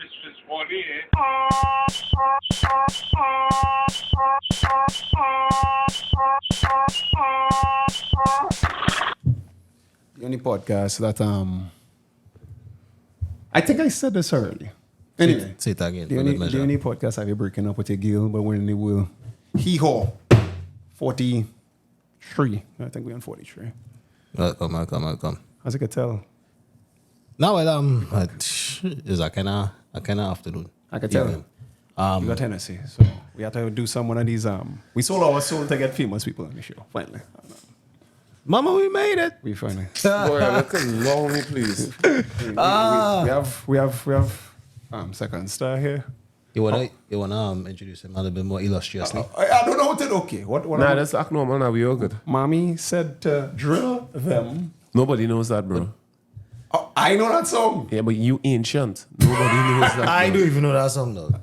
It's funny, eh? The only podcast that I think I said this earlier. Anyway, Say it again. the only podcast I've been breaking up with a girl, but when they will hee-haw 43. I think we're on 43. Come. As you can tell. Now, it's a kind of afternoon. I can tell. Evening. We got Tennessee, so we have to do some one of these. We sold our soul to get famous people on the show. Finally, Mama, we made it. we finally. Boy, look along me, please. We have second star here. You wanna introduce him a little bit more illustriously? I don't know what to. Okay, what? Nah, that's act normal. Now we all good. Mommy said to drill them. Nobody knows that, bro. Oh, I know that song. Yeah, but you ancient. Nobody knows that. I bro. don't even know that song though.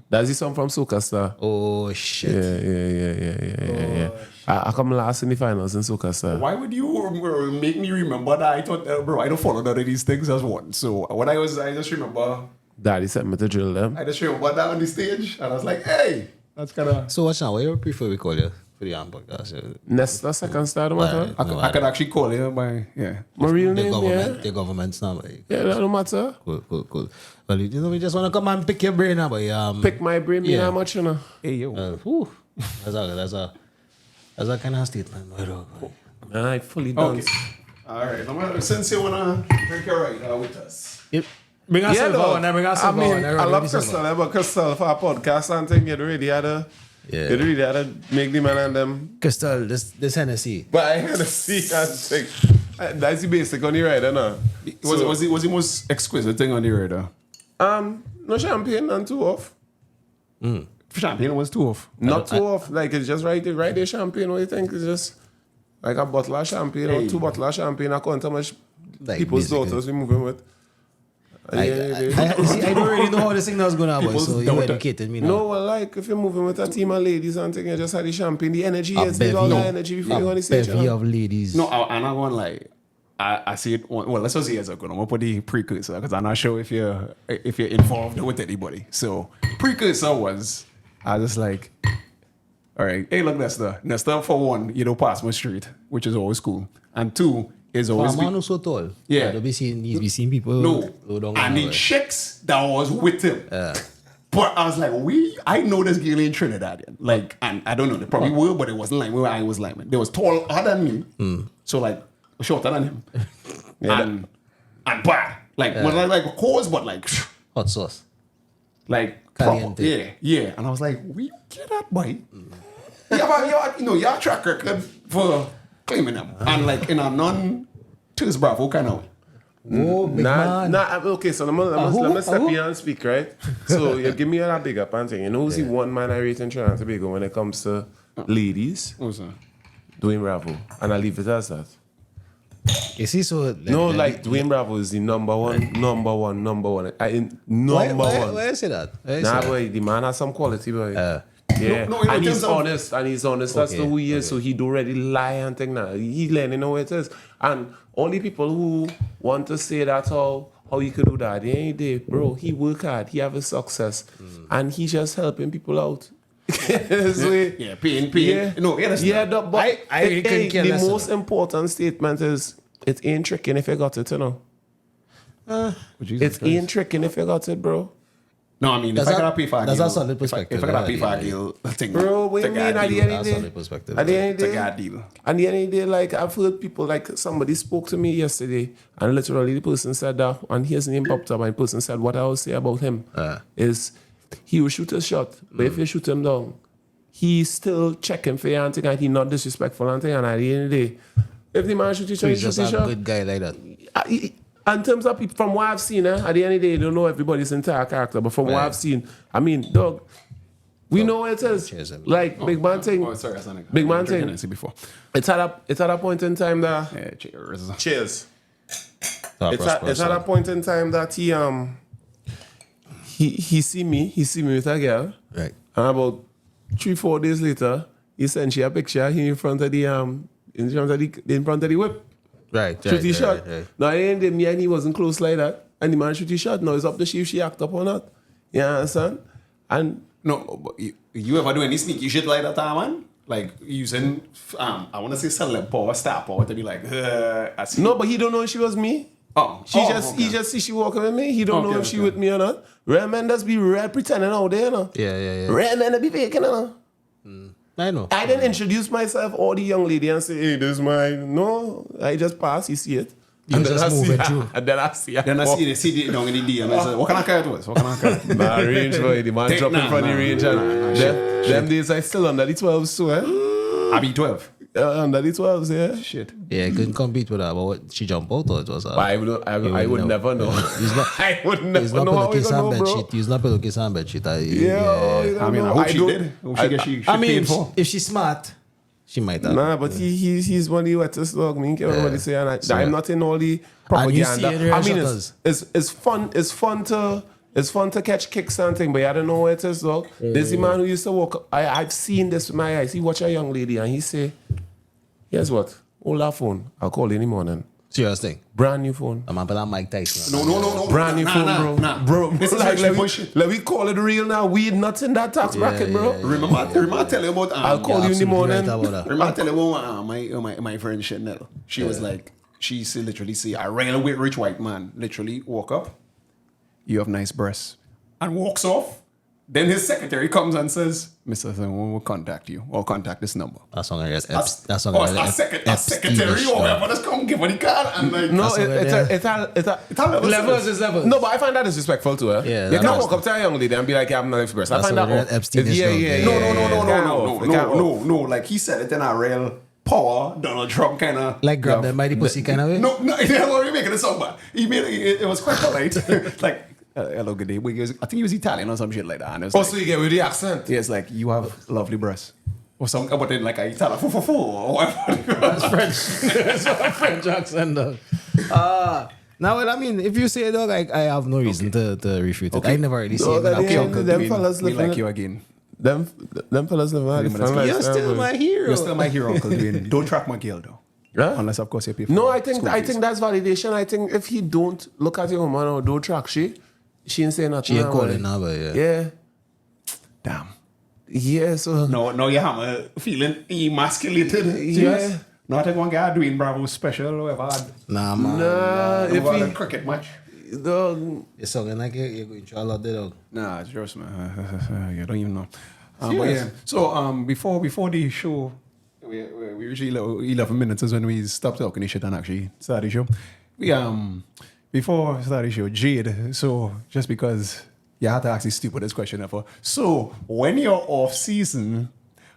That's the song from Soca Star. Oh shit! Yeah. I come last in the finals in Soca Star. Why would you make me remember that? I thought, bro, I don't follow none of these things as one. So when I just remember. Daddy sent me to drill them. I just remember that on the stage, and I was like, hey, that's kind of. So what's now? What you prefer we call you for the podcast? Nesta Second Star, no matter. I could actually call you by, My real The name, government, yeah. the government's now. Like, Yeah, that don't matter. cool. Well, we just want to come and pick your brain now, but Pick my brain, me Yeah. how much, you know. Hey, yo. That's a kind of statement, my dog. I fully Okay. dance. All right. Since you want to drink your right with us. Bring us silver dog. one, bring us I silver mean, one. I love Crystal, but Crystal for a podcast and thing, you really had to make the man and them. Crystal, this Hennessy. But I had to see and think. That's the basic on the rider, no? Was the most exquisite thing on the radar? No champagne and too off. Champagne was too off. Not too off. Like it's just right there champagne. What do you think? It's just like a bottle of champagne or 2 bottles of champagne. I count how much Like, people's basically. daughters we moving with. I don't really know how this thing was going on, boy, so you daughter. educated me now. No, well, like if you're moving with a team of ladies and thing, you just had the champagne, the energy A is need all bevy- that energy before you go on the stage. bevy of ladies. No, I'm not going to lie. I see it. Well, let's just say years ago. I'm gonna put the precursor because I'm not sure if you're involved with anybody. So precursor was I was just like, all right, hey, look, Nesta for one, you don't pass my street, which is always cool, and 2 is For always a man who's so tall. Yeah. Don't be seeing people. no, low down and the now, chicks that was with him. But I was like, I know this girl in Trinidadian. Like, and I don't know, they probably were, but it wasn't like where I was like, they was taller than me. So like shorter than him. and bad. Like, well, like coarse, but like hot sauce. like proper. Caliente. Yeah. And I was like, we get that boy. Your track record for claiming them. And like in a non-Tis Bravo kind of way. Oh, big man. Okay, so let me step here and speak, right? So you give me a big up and thing. You know who's the one man I rate in Trinidad and Tobago when it comes to ladies? What's that? Dwayne Bravo. And I leave it as that. You see, so... Dwayne Bravo is the number one. Number one. Why you say that? Nah, boy, the man has some quality, boy. Yeah, No, in and he's terms of- honest. That's the who he is. So he don't really lie and thing now. He learning how it is. And all the people who want to say that how he could do that, they ain't there, bro. He work hard. He have a success, and he just helping people out. Yeah, pain. Yeah. No, But I really couldn't care the less most important statement is it ain't tricking if you got it, you know. It ain't tricking if you got it, bro. No, I mean, if I gotta pay for a that's deal, a solid perspective. If I gotta pay for a deal, Bro, what do you mean at the end of That's the on day? the perspective. At the end of it's the a day, god deal. at the end of the day, like I've heard people, like somebody spoke to me yesterday, and literally the person said that, and his name popped up, and the person said, what I will say about him is he will shoot a shot, but if you shoot him down, he's still checking for you and thing, and he's not disrespectful and thing, and at the end of the day, if the man shoot you, So he he's shoot just you a shot. good guy like that. In terms of people, from what I've seen, at the end of the day, you don't know everybody's entire character, but from what I've seen, I mean, dog, we know what it is. Cheers, Like, big man thing. Oh, sorry, that's not Big man drinking thing. Hennessy before. It's at a point in time that... Yeah, cheers. Cheers. It's at a point in time that he see me with a girl, Right. and about 3-4 days later, he sent you a picture in front of the whip. Right. Shoot his shot. Right. No, I ain't me and he wasn't close like that. and the man shoot his shot. Now it's up to she if she act up or not. You understand? And No, but you ever do any sneaky shit like that, man? Like using, I want to say celeb power, star power to be like, I see. no, but he don't know if she was me. Oh, He okay. just see she walking with me. He don't know Okay, if she okay. with me or not. Real men just be real pretending out there, you know. Yeah. Real men be faking, you know. I know. I didn't introduce myself or the young lady and say, hey, this is my... No, I just pass, you see it. You just move it through. And then I see it. Then I see the down in the DM and say, what kind of car it was? What kind of car? Nah, range, boy. The man Take- dropping nah, from the nah, range. nah, And them days I still under the 12s too, eh? I be 12. Under the 12s, yeah. Shit. Yeah, I couldn't compete with her, but what, she jumped out or it was her? But I would never know. I would It's never not know how we pillowcase gonna and know, bed bro. sheet. It's not pillowcase and bed sheet. Yeah, you I mean, know, I hope she don't- did. I hope she get she I mean, paid for. if she's smart, she might have. Nah, but he's one of the wettest dog. Me and everybody say, and I'm not in all the And you see propaganda. it, I mean, shutters. it's fun to catch kicks and things, but I don't know what it is, dog. There's a man who used to walk. I've seen this with my eyes. He watch a young lady and he say, "Guess what? Hold our phone. I'll call you in the morning. Serious thing. Brand new phone." I'm gonna Mike Tyson. No. Brand new phone, bro. Bro, This is like, actually bullshit. let me call it real now. We not in that tax bracket, bro. Remember I tell you about I'll call you in the Absolutely morning. right about that. Remember I tell you about my friend Chanel. She was like, she used to literally say, I ran away with rich white man. Literally walk up, you have nice breasts, and walks off. Then his secretary comes and says, Mr. Thing, we'll contact you or contact this number. That song I guess. A secretary or whatever, just come give her the card and like, No, That's it's a Levels is levels. No, but I find that disrespectful to her. Yeah, You that's can't walk up to a young lady and be like, I'm not express. I That's find that what off. Epstein is wrong. no. Like he said it in a real power Donald Trump kind of Like grab them by the pussy kind of way. No, that's what we're making it sound bad. He made it was quite polite. Like, hello, good day. I think he was Italian or some shit like that. And it was Also, you get with the accent. yeah, it's like you have lovely breasts. Or something, but then like a Italian, or whatever. That's French. That's a French accent, dog. Now, well, I mean, if you say, dog, I have no reason to refute it. I never really see it. that Okay, is- uncle. them We fellas like living you again. Them fellas live a different You're You're lifestyle, still bro. my hero. You're still my hero, Uncle Dwayne. Don't track my girl though. Huh? Unless of course you pay for No, school I fees. think that's validation. I think if he don't look at your woman or don't track she ain't saying nothing. She ain't now, calling man. now, but yeah. Yeah. Damn. Yeah, so No, you have a feeling emasculated. Yeah. No, I think one guy doing Bravo special or whatever. Nah, man. if About a he cricket match. dog, You're sounding like you're going through a lot there, dog. Nah, it's just man. You don't even know. But yeah. So before the show, we usually 11 minutes is when we stop talking shit and actually start the show. We before start the show, Jade. So just because you had to ask the stupidest question ever. So when you're off season,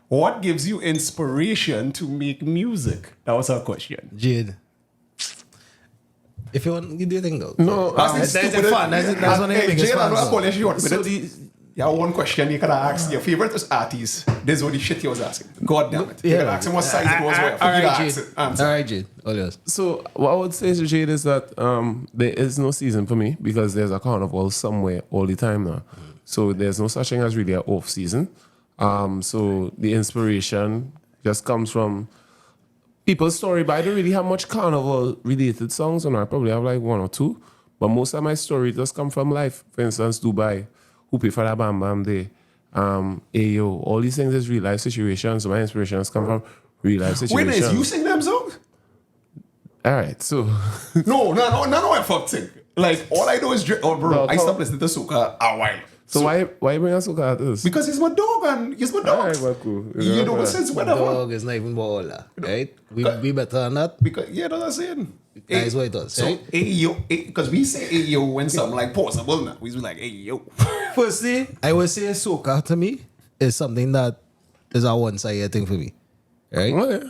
what gives you inspiration to make music? That was our question. Jade. If you want, you do your thing, though. no, That's the fun. That's one of the biggest Jade, I'm fans, not though. calling you short. So Yeah, one question you could have asked your favorite artist. This is what the shit he was asking. God damn it. You could ask him what size it was. All right, Jade. Answer. All right, Jade. All yours. So what I would say to Jade is that there is no season for me because there's a carnival somewhere all the time now. So there's no such thing as really an off season. So the inspiration just comes from people's story, but I don't really have much carnival related songs on. I probably have like one or two, but most of my story just come from life. For instance, Dubai, who pay for that Bam Bam Day, Ayo, all these things is real life situations. So my inspirations come from real life Wait, situations. is you sing them songs? All right, so No, I fuck thing. Like, all I know is, bro, No, I stopped listening to Soca a while. so why you bring us Soca artists? Because he's my dog and he's my dog. Alright, well, cool. You know, since whenever. Dog is not even baller, right? We better than that. Because, yeah, that's what I'm saying. That is what it does, So, right? Ayo, because we say Ayo when something like possible now. We be like, Ayo. Firstly, I would say Soca to me is something that is a one-sided thing for me, right? Okay.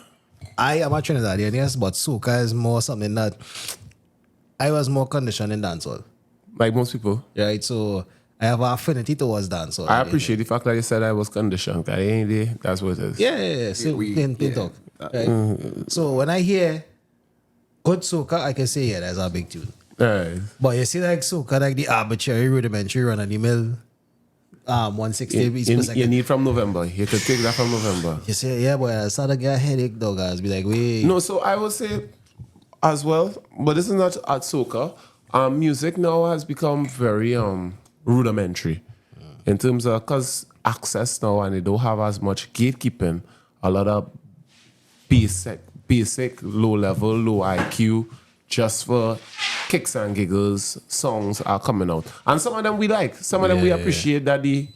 I am a Trinidadian, yes, but Soca is more something that I was more conditioned in dancehall, Like most people. right? So I have an affinity towards dancehall. I appreciate the fact that you said I was conditioned. At the end of the day, that's what it is. Yeah. So plain talk, right? So when I hear good Soca, I can say, yeah, that's a big tune. Alright. But you see like Soca, like the arbitrary rudimentary run of the mill, 160 beats per You second. need from November. You could take that from November. You say, yeah, boy, I started to get a headache, dog. I was be like, wait. No, so I would say as well, but this is not at Soca, music now has become very rudimentary in terms of because access now and they don't have as much gatekeeping. A lot of basic, low level, low IQ, just for kicks and giggles songs are coming out, and some of them we like, some of them we appreciate that the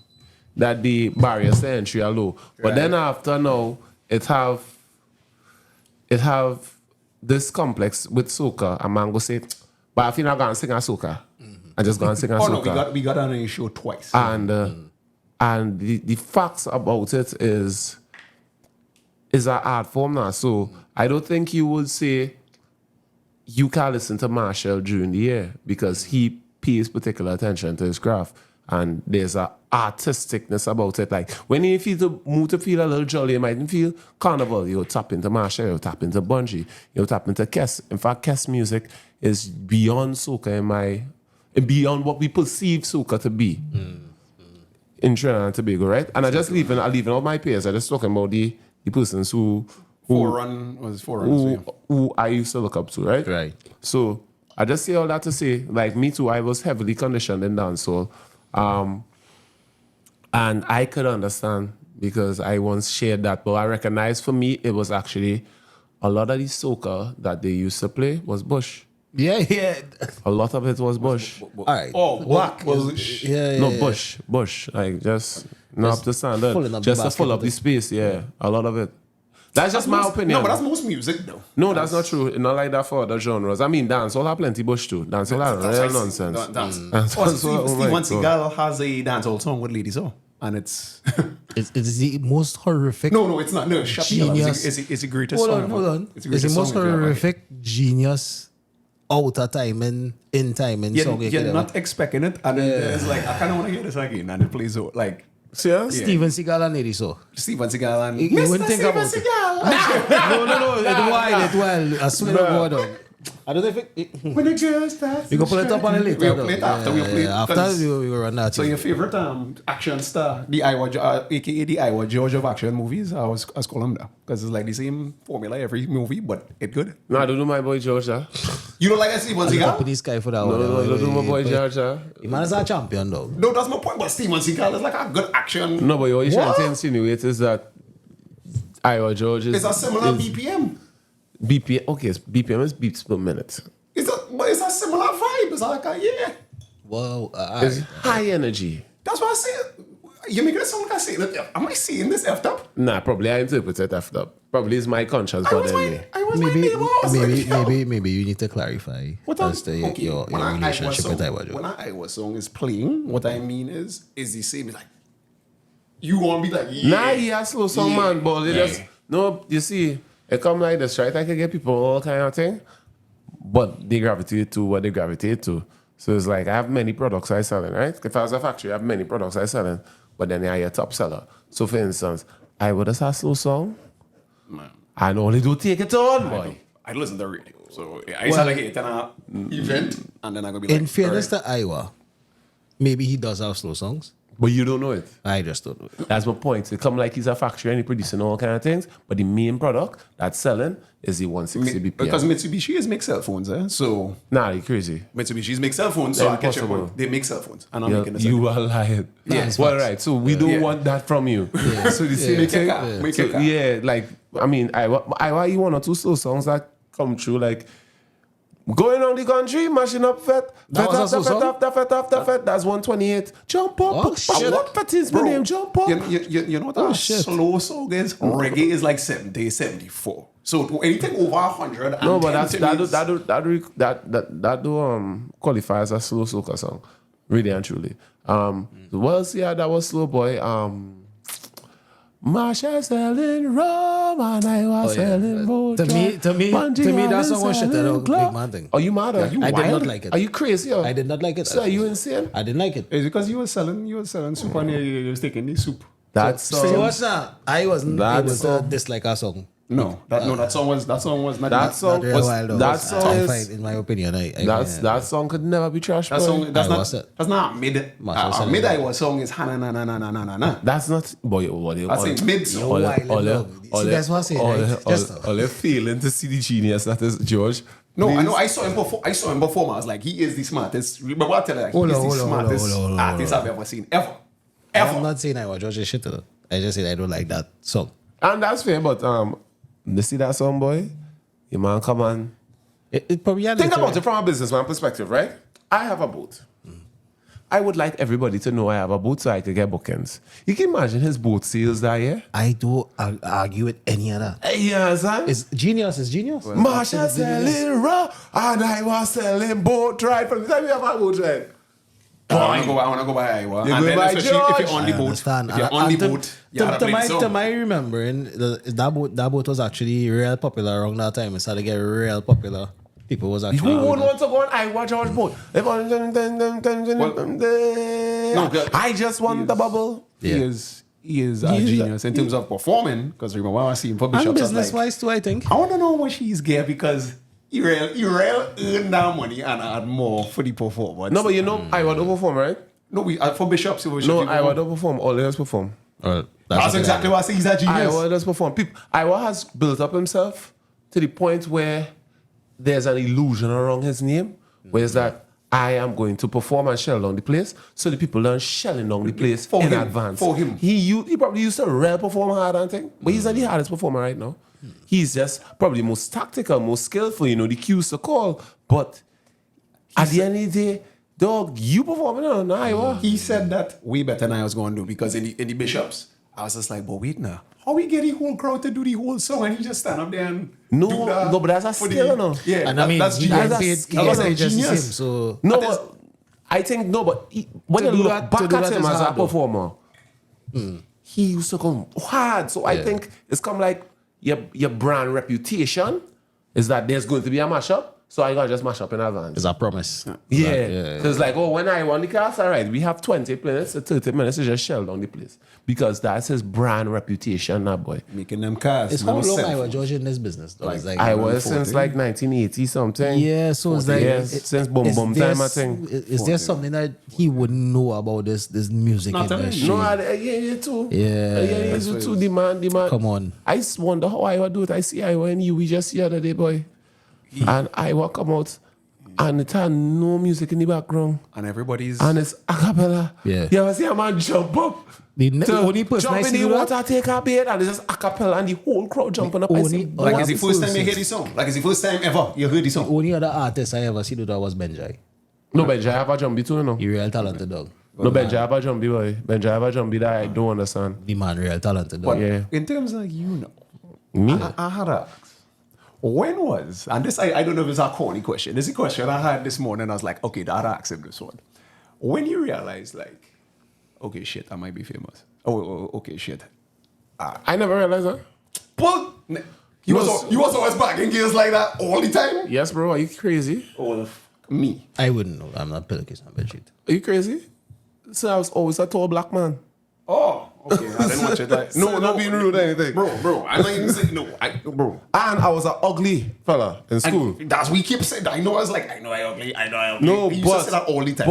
barriers to entry are low. But then after now, it have this complex with soca. A man go say, but I feel not gonna sing a soca. I just gonna sing a soca. No, we got on a show twice. And the facts about it is an art form now. So I don't think you would say you can listen to Marshall during the year because he pays particular attention to his craft. And there's a artisticness about it. Like when you feel the mood to feel a little jolly, you might feel carnival. You'll tap into Marshall, you'll tap into Bungie, you'll tap into Kes. In fact, Kes music is beyond soca beyond what we perceive soca to be in Trinidad and Tobago, right? And I leaving all my peers. I just talking about the persons who I used to look up to, right? Right. So I just say all that to say, like me too, I was heavily conditioned in dancehall. And I could understand because I once shared that, but I recognize for me, it was actually a lot of the soca that they used to play was bush. Yeah. A lot of it was bush. All right. Oh, black. Bush. Like just not up to standard. Filling up the Just to basket fill up with the it. space, yeah. A lot of it. That's just my opinion. No, but that's most music, though. No, that's not true. Not like that for other genres. I mean, dancehall have plenty bush too. Dancehall have real nonsense. Steven Seagal has a dancehall song with Lady So, and it's It's the most horrific. no, it's not. No, Genius. It's the greatest Hold song. on, hold on. It's the It's the greatest most song if you ever- horrific genius out of timing, in timing song. You're not expecting it, and then it's like I kind of want to hear this again, and it plays out like Serious? Steven Seagal and Lady So. Steven Seagal and You wouldn't think about it. No. It wild. I swear to God. Dog. I don't know if it. when the girl starts. We can pull it up on it later. We'll dog. play it after. We'll play it After because- we run that. So your favorite action star, the aka the Iowa George of action movies, I was call him that because it's like the same formula every movie, but it good. No, I don't know my boy George. You don't like Steven I'll copy Seagal? this guy for that No, one. I don't know my boy George. The man is a champion, though. No, that's my point. But Steven Seagal is like a good action. No, but what you're trying What? to insinuate is that Iowa George is... It's a similar BPM. BPM, okay, BPM is beats per minute. But it's a similar vibe. It's like yeah. Wow. It's high energy. That's what I say. You make it sound like I say that. Am I saying this effed up? Nah, probably I interpret it after. Probably it's my conscience I was bothering me. like, Maybe you need to clarify What as to your relationship with Iowa When George. an Iowa song is playing, what I mean is the same. It's like you want to be like, yeah. Nah, he has slow song, man, but they just... No, you see, it come like this, right? I can get people all kind of thing, but they gravitate to what they gravitate to. So it's like, I have many products I selling, right? If I was a factory, I have many products I selling, but then I a top seller. So for instance, I would just have slow song, Man, and only do take it on, boy. I listen to the radio. So I used to like it in an event, and then I'm going to be like, In fairness all right. to Iowa, maybe he does have slow songs. But you don't know it. I just don't know it. That's my point. It come like he's a factory and he producing all kind of things, but the main product that's selling is the 160 BPM. Because Mitsubishi make cell phones, so Nah, you crazy. Mitsubishi's make cell phones, so I catch your Impossible. point. They make cell phones, and I'm Yeah, making this. you are lying. Yes, Well, facts. right. So we don't Yeah. want that from you. So the same Make a thing. car, make So, a car. yeah, like I mean, I want you one or two slow songs that come true, like going around the country, mashing up fet. That was a slow song? After fet. That's 128. Jump up. Oh, shit. What fet is my name? Jump up. You know what a shit. slow song is? Reggae is like 70, 74. So to anything over 100. No, but that do qualify as a slow soca song, really and truly. Well, see, that was slow boy. Marsha selling rum and I was selling vodka. To me, that song was shit. That was a big man thing. Are you mad? Are you I did wild? not like it. Are you crazy? I did not like it. So are you insane? I didn't like it. It's because you were selling soup and you was taking the soup. That's So what's that? I wasn't That able to song- dislike a song. No, that song was not. That song Real was wild, though. that It's song terrified, is in my opinion. that song could never be trash. That boy. song I was it. that's not mid. Marshall A selling mid it. Iowa song is hana na na na na na na na. That's not boy. What I say mid Yo, song. wild, love. See, that's what I say, right? Just- all feeling to see the genius that is George. No, I Please. know. I saw him before. I saw him perform. I was like, he is the smartest. Remember, I tell you, Hold he on, is the hold on, hold on, smartest hold on, hold on, artist hold I've ever seen, ever. I'm not saying I watch Georgia shit though. I just said I don't like that song. And that's fair, but you see that song, boy? Your man come on. It probably had Think it, about it from a businessman perspective, right? I have a boat. I would like everybody to know I have a boat so I could get bookings. You can imagine his boat sales that year. I do argue with any of that. Yes, huh? It's genius. It's genius. Marsha selling raw, and I was selling boat ride. From the time you have a boat ride. I want to go by Iowa. You And go then by especially if George. you're on the I boat. understand. If you're on the And boat, you have to play the to song. my remembering, that boat was actually real popular around that time. It started to get real popular. People was actually. Who would want to go on Iowa George boat? I just want the bubble. He is a genius in terms of performing. Because remember, when I see him for And Bishops, I was business like, wise too, I think. I want to know how much he's get because he real earned that money and had more for the performance. No, but you know, Iowa don't perform, right? No, we for Bishops, it was No, Iowa don't perform. All they perform. That's exactly what I say. He's a genius. Iowa does perform. Iowa has built up himself to the point where there's an illusion around his name, where it's that I am going to perform and shell down the place, so the people learn shelling down the place For in him. advance. For him. He probably used to real perform hard and thing, but he's not the hardest performer right now. He's just probably most tactical, most skillful, the cues to call. But at the end of the day, dog, you performing on Iowa. He said that way better than I was going to do because in the Bishops, I was just like, but wait now, how we get the whole crowd to do the whole song and he just stand up there and No, do that no, but that's a for skill, no? Yeah, And I mean, that's he genius. got paid. That's He got a paid just the same. genius. So No, That is- but I think no, but when To you do look that- to back do at that him is as a hard, though. performer, he used to come hard. So I think it's come like your brand reputation is that there's going to be a mashup. So I gotta just mash up in advance. it's a promise. Yeah, because like, when I won the cast, all right, we have 20 minutes, 30 minutes to just shell down the place because that's his brand reputation, that boy. Making them cars. It's how long I was Georgia in this business. Though. It's like I was 40. since like 1980 something. yeah, so it's like Yes, since Boom is Boom there time, I s- think. Is there something that he wouldn't know about this music Not telling industry? you. No, yeah, too. Yeah. Yeah, you too. The man. Come on. I just wonder how Iowa do it. I see Iowa and you. We just the other day, boy. And Iowa come out and it had no music in the background. And everybody's And it's a cappella. Yeah. You ever see a man jump up? The only person I jump in see the do that- water, take a bait, and it's just a cappella and the whole crowd jumping up. I Only- say, like, One it's the first time you person. hear the song. Like, it's the first time ever you heard the song. Only other artist I ever see do that was Benjai. no, Benja have a jumpy too, no. He real talented dog. No, Benja have a jumpy, boy. Benja have a jumpy that I don't understand. The man real talented dog. But Yeah. in terms of Me? I had a. When was, and this I don't know if it's a corny question. This is a question I had this morning. I was like, okay, I'd ask him this one. When you realize, like, okay, shit, I might be famous. Oh, okay, shit. I never realized that. Well, you was always bagging girls like that all the time? Yes, bro. Are you crazy? Oh, me. I wouldn't know. I'm not pillowcase on bedsheet. Are you crazy? So I was always a tall black man. Oh, okay. I didn't watch it. Like, No, not being rude or anything. Bro. I'm not even saying, bro. And I was an ugly fella in school. And that's what we keep saying. I know I was like, I know I ugly. No, He used to say that all the time.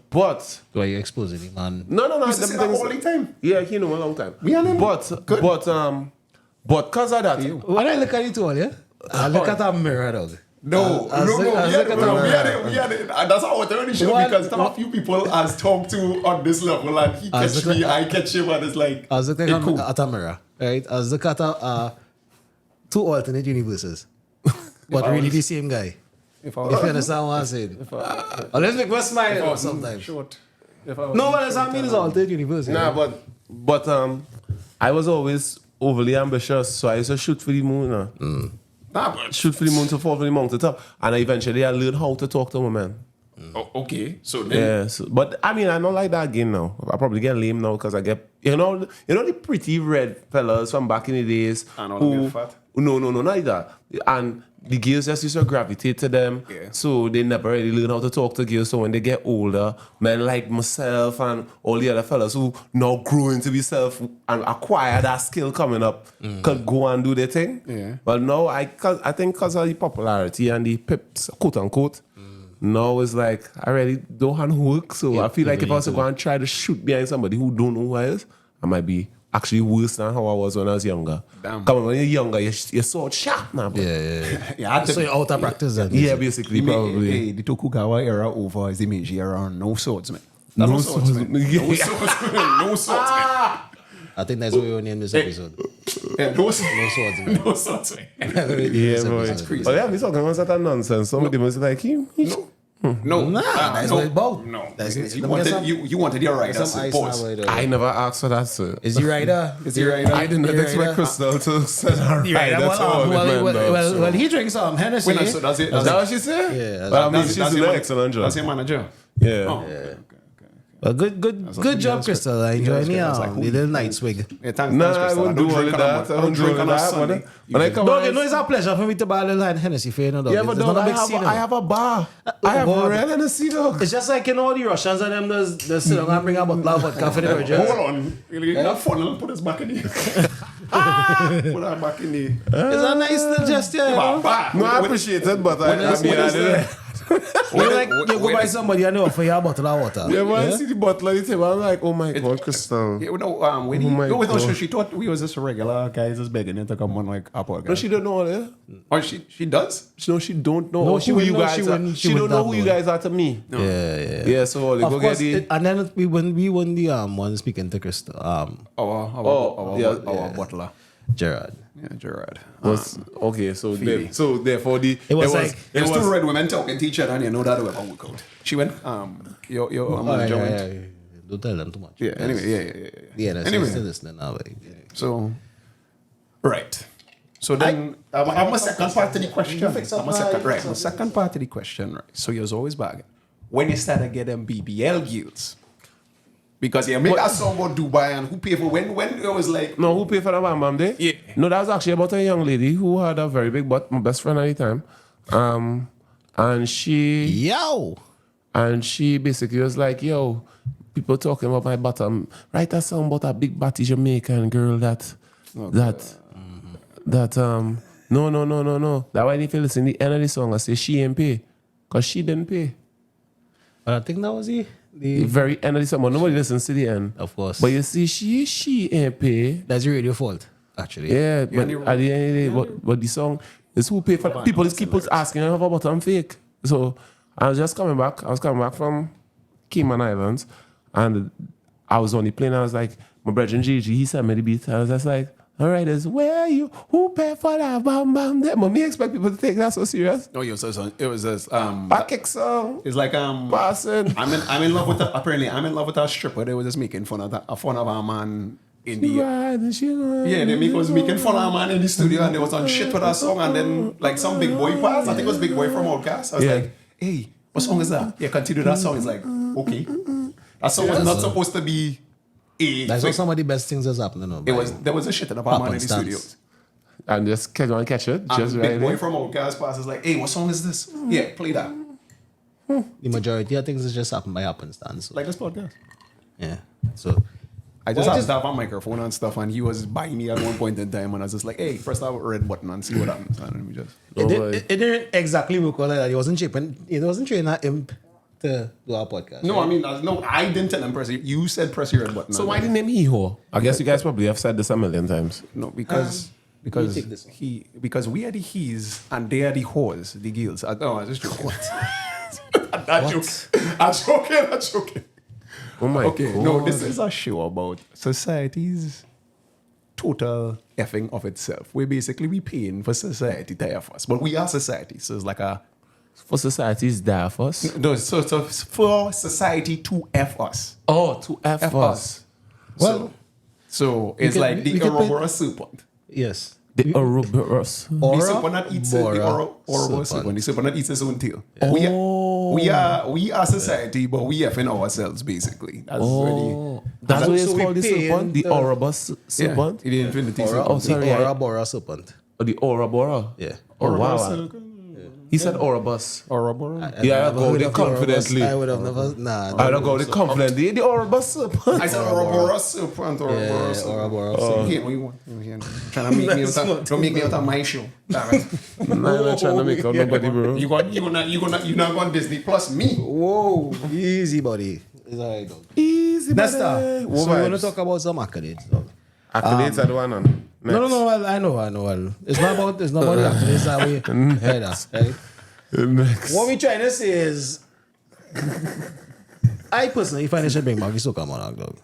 but So are you exposing him, man? no. He used to say that all the time. Yeah, he know a long time. Me and him, But good. but cause of that, When I look at it all, yeah? I look at a mirror, dog. No. I was look at We had it. That's how I went on the show What? because a few people has talked to on this level and he I was catch looking- me, I catch him, and it's like, I was looking it's cool. at a mirror, right? I was looking at two alternate universes, but really the same guy. If If you understand what I'm saying. Let's make me smile sometimes. short. No, but that's what I mean is alternate universe. nah, but I was always overly ambitious, so I used to shoot for the moon. Nah, but Shoot for the moon to fall for the mountain top, and eventually I learned how to talk to women. okay. So then, Yeah, but I mean, I don't like that again now. I probably get lame now because I get, you know the pretty red fellas from back in the days And all them get fat? No, not like that. And the girls just used to gravitate to them, Yeah. so they never really learn how to talk to girls. So when they get older, men like myself and all the other fellas who now grow into be self and acquire that skill coming up could go and do their thing. Yeah. But now I think because of the popularity and the pips, quote unquote. Now it's like I really don't have work, so I feel like if I was to go and try to shoot behind somebody who don't know who I is, I might be actually worse than how I was when I was younger. Damn. Come on, when you're younger, you're so sharp now. Bro. Yeah, So you're out of practice then? Yeah, basically, probably. Hey, the Tokugawa era over is the Meiji era. No swords, man. No swords, swords. man. No swords, man. No swords, man. I think that's what we will name this episode. Yeah, no swords. No swords, man. No swords, man. Yeah, bro. That's crazy. But yeah, we talking about that nonsense. Somebody was like, No, that's no, what it's about. No, That's- you let me get wanted some- you wanted your rider. Some ice Pause. now, I never asked for that, sir. Is he rider? Is he rider? I did not You expect rider? Crystal to send her You rider? right. That's all it meant, though, so. Well, he drinks some Hennessy. Wait, so that's it. Is that what she said? Yeah, But I mean, That's- she's that's doing your an man- excellent job. That's your manager. Yeah. Oh. Well, good job, Crystal. I enjoy me the little night swig. Yeah, thanks. Nah, thanks, I Crystal. wouldn't do all of that. I wouldn't do all of that. Sunday. When I come Dog, out, you know it's a pleasure for me to buy a little Hennessy for you, dog. yeah, but It's dog, not a big scene. I have a bar. I have God. a real Hennessy, dog. It's just like, you know, the Russians and them, they sit down and bring a bottle of vodka for the virgins. Hold on. You got funnel, put his back in the. Put that back in the. It's a nice gesture, you know? No, I appreciate it, but I mean, I didn't. You like, you go by somebody and they offer you a bottle of water. Yeah, when I see the bottle on the table, I'm like, oh my God, Crystal. Yeah, no, when Oh my no, God. she thought we was just regular guys just begging her to come on like a podcast. No, she don't know that. Or she does? No, she don't know No, she who wouldn't you know, guys she are. wouldn't- she She don't would know not who you know. guys are to me. Yeah. Yeah, so they Of go get course, the. and then we won the one speaking to Crystal, Our yeah. butler. Gerard. Yeah, Gerard. Was okay, so Phoebe. therefore It was like- It was two red women talking to each other, and you know that way about work out. She went, your manager went. Don't tell them too much. Yeah, anyway, yeah. Yeah, that's Anyway. still listening now. Like, So, right. So then, I'm a second part to the question. I'm a second part to the question, right? So you're always bagging. When you started getting BBL gills, because you make a song about Dubai and who pay for when it was like, No, who paid for the Bam Bam Day? Yeah. No, that was actually about a young lady who had a very big butt, my best friend at the time. And she basically was like, yo, people talking about my bottom. Write a song about a big batty Jamaican girl no. That why if you listen to the end of the song, I say she ain't pay. Because she didn't pay. but I think that was the The very end of the song, but nobody listens to the end. of course. But you see, she ain't pay. That's your radio fault, actually. Yeah, but at the end of the day, but the song is who pay for people just keep asking about I'm fake. So I was coming back from Cayman Islands and I was on the plane. I was like, my brother Gigi, he sent me the beat. I was just like, all right, where are you? Who paid for that? Bam bam. But me expect people to take that so serious. no, it was just A kick song. it's like Passing. I'm in love with I'm in love with a stripper. They were just making fun of our man in the they was making fun of our man in the studio and they was on shit with our song and then like some big boy passed. I think it was Big Boy from Outcast. I was Yeah. like, hey, what song is that? Yeah, continue that song. It's like, okay. That song was not supposed to be a That's what some of the best things that's happening. No, there was a shit about man in the studio. And just catch it. Just And right Big Boy there. from Outcast passes like, hey, what song is this? Yeah, play that. The majority of things is just happen by happenstance. So, Like this podcast. yeah. So I just had to have a microphone and stuff, and he was buying me at one point in time, and I was just like, "Hey, press that red button and see what happens." And then we just it didn't exactly work like that. He wasn't training that imp to do our podcast. no, I mean, I didn't tell him press it. You said press your red button. So and why then- the name Hee-Haw? I guess you guys probably have said this a million times. No, because you take this one. because we are the he's and they are the whores, the gills. No, I just joking. What? I'm joking. Oh my Okay, God. no, this is a show about society's total effing of itself. We paying for society to F us, but we are society, so it's like a For society's there for us. no. So for society to F us, Oh, to F F us. us. Well, So it's can- like we the can put- Ouroboros serpent. yes. The Ouroboros. The serpent that eats the Bora, Ouroboros serpent. serpent. The serpent that eats his own tail. Oh. We are society, but we effing ourselves basically. That's Oh. That's what it's So we called the pay serpent? The the- Ouroboros serpent? The infinity Aura, serpent. Oh, sorry, the I- Aura Bora serpent. Or the Ouroboros? Yeah. Oh, Ouroboros wow. serpent. He said Ouroboros. Ouroboros. Yeah, I never go heard there of the Ouroboros. confidently. I would have never. Nah. I don't go there confidently. The Ouroboros serpent. I said Ouroboros serpent. Ouroboros Yeah, serpent. Ouroboros So, here, what you want? Trying to make me don't make me out of my show. Damn it. I'm not trying to make out nobody, bro. You're not going Disney plus me. Whoa, easy, buddy. It's alright, dog. Easy, Nesta, buddy. so we want to talk about some accolades, dog. Accolades are the one on. No, well, I know. Well, it's not about the accolades that we head us, right? Next. What we trying to say is, I personally find they should bring back the Soca Monarch, dog.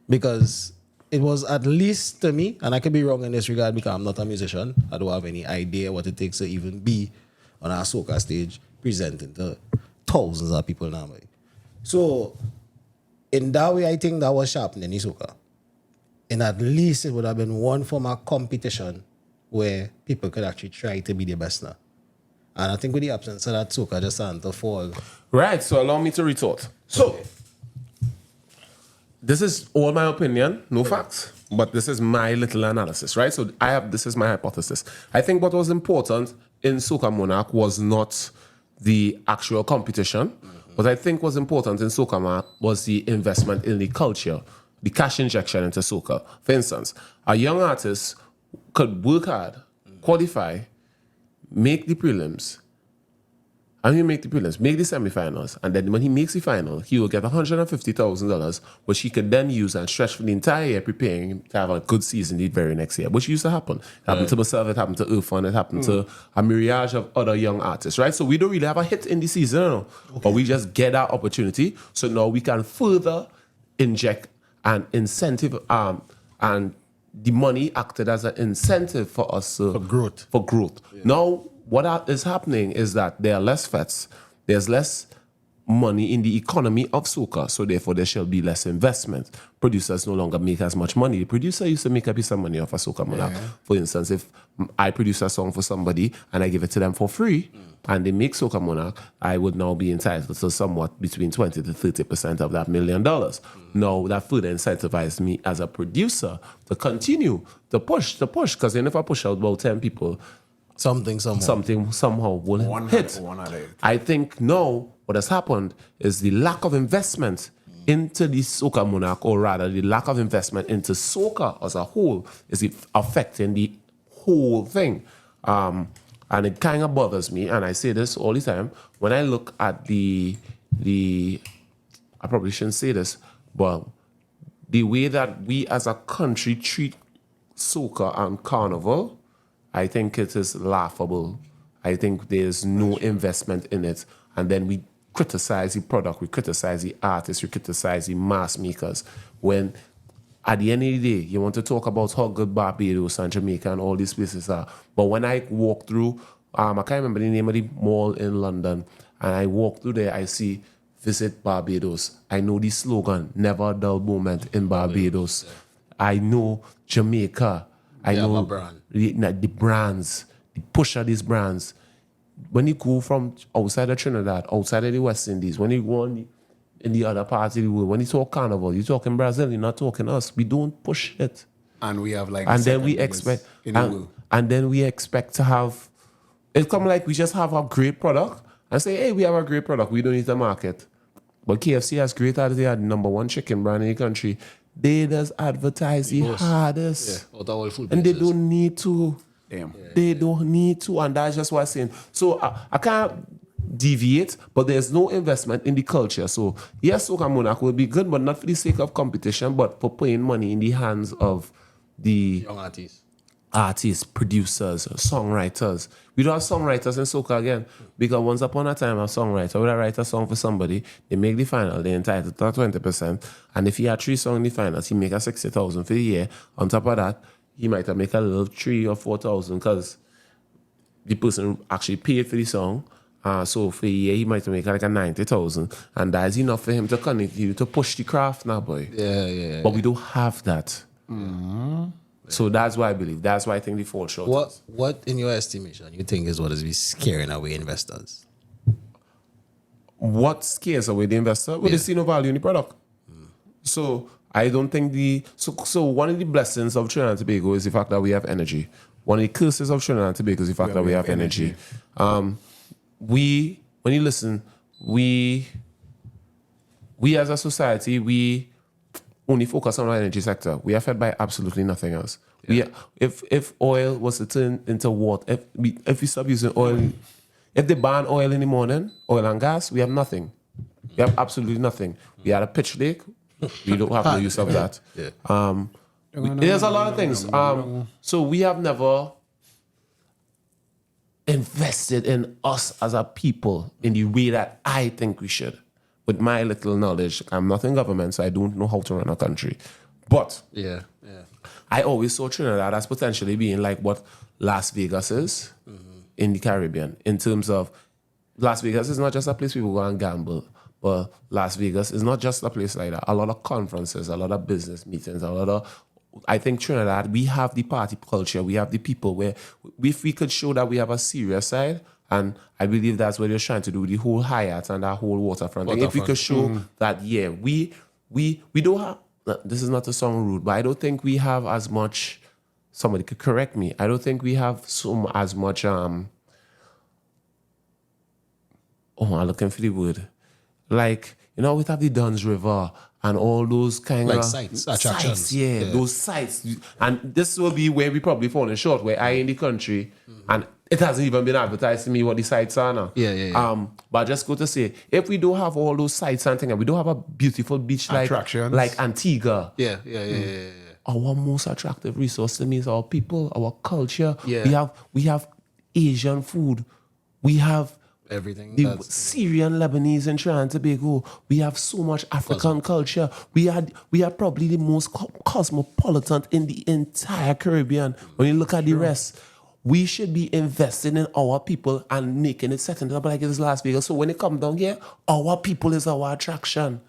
Because it was, at least to me, and I could be wrong in this regard because I'm not a musician. I don't have any idea what it takes to even be on our soca stage presenting to thousands of people now. Boy. So, in that way, I think that was sharpening the soca. And at least it would have been one form of competition where people could actually try to be the best now. And I think with the absence of that, soca just starting to fall. Right, so allow me to retort. So, this is all my opinion, no facts, but this is my little analysis, right? So this is my hypothesis. I think what was important in Soca Monarch was not the actual competition. What I think was important in Soca Monarch was the investment in the culture, the cash injection into soca. For instance, a young artist could work hard, qualify, make the prelims, and he make the prelims, make the semifinals, and then when he makes the final, he will get $150,000, which he could then use and stretch for the entire year, preparing him to have a good season the very next year, which used to happen. It happened to myself, it happened to Irfan, it happened to a myriad of other young artists, right? So we don't really have a hit in the season, no? But we just get that opportunity, so now we can further inject an incentive, and the money acted as an incentive for us For growth. Yeah. Now, what is happening is that there are less fets, there's less money in the economy of soca, so therefore there shall be less investment. Producers no longer make as much money. The producer used to make a piece of money off a soca monarch. For instance, if I produce a song for somebody and I give it to them for free, and they make soca monarch, I would now be entitled to somewhat between 20 to 30% of that $1 million. Now that further incentivized me as a producer to continue to push, because then if I push out about 10 people, something somehow will hit. I think now what has happened is the lack of investment into the Soca Monarch, or rather the lack of investment into soca as a whole, is affecting the whole thing. And it kind of bothers me, and I say this all the time, when I look at the I probably shouldn't say this, but the way that we as a country treat soca and carnival, I think it is laughable. I think there's no investment in it. And then we criticize the product, we criticize the artists, we criticize the mass makers. When at the end of the day, you want to talk about how good Barbados and Jamaica and all these places are. But when I walk through, I can't remember the name of the mall in London, and I walk through there, I see Visit Barbados. I know the slogan, never a dull moment in Barbados. I know Jamaica. I know the brands, the push of these brands. When you go from outside of Trinidad, outside of the West Indies, when you go on in the other parts of the world, when you talk carnival, you talk in Brazil, you're not talking us. We don't push it. And we have like, and then we expect, and then we expect to have, it's come like we just have a great product and say, hey, we have a great product, we don't need to market. But KFC has great as they are the #1 chicken brand in the country. They just advertise the hardest. And they don't need to. Damn. They don't need to. And that's just what I'm saying. So I can't deviate, but there's no investment in the culture. So yes, Soca Monarch will be good, but not for the sake of competition, but for putting money in the hands of the young artists, producers, songwriters. We don't have songwriters in soca again, because once upon a time a songwriter would write a song for somebody, they make the final, they entitled to 20%, and if he had 3 songs in the finals, he make a 60,000 for the year. On top of that, he might have make a little 3,000 or 4,000 because the person actually paid for the song. So for a year, he might make like a 90,000, and that is enough for him to continue to push the craft now, boy. Yeah. But we don't have that. So that's why I believe. That's why I think they fall short. What in your estimation, you think is what is scaring away investors? What scares away the investor? Well, they see no value in the product. So I don't think so one of the blessings of Trinidad and Tobago is the fact that we have energy. One of the curses of Trinidad and Tobago is the fact that we have energy. When you listen, we as a society, we only focus on our energy sector. We are fed by absolutely nothing else. Yeah. If oil was to turn into water, if we stop using oil, if they ban oil in the morning, oil and gas, we have nothing. We have absolutely nothing. We had a pitch lake. We don't have no use of that. There's a lot of things. So we have never invested in us as a people in the way that I think we should. With my little knowledge, I'm not in government, so I don't know how to run a country. But I always saw Trinidad as potentially being like what Las Vegas is in the Caribbean, in terms of Las Vegas is not just a place people go and gamble, but Las Vegas is not just a place like that. A lot of conferences, a lot of business meetings, I think Trinidad, we have the party culture, we have the people where if we could show that we have a serious side, and I believe that's what they're trying to do, the whole Hyatt and that whole waterfront thing. If we could show that, we don't have, this is not to sound rude, but I don't think we have as much, somebody could correct me, I don't think we have as much, I'm looking for the word. Like, we have the Duns River and all those kind like of sites, attractions. those sites. And this will be where we probably falling short, where I in the country, and it hasn't even been advertised to me what the sites are now. But I just go to say, if we don't have all those sites and things, and we don't have a beautiful beach like Antigua. Our most attractive resource to me is our people, our culture. We have Asian food. We have everything. The Syrian, Lebanese, and Trinidad and Tobago. We have so much African culture. We are probably the most cosmopolitan in the entire Caribbean. When you look at the rest, we should be investing in our people and making it second up like it is Las Vegas. So when it comes down here, our people is our attraction.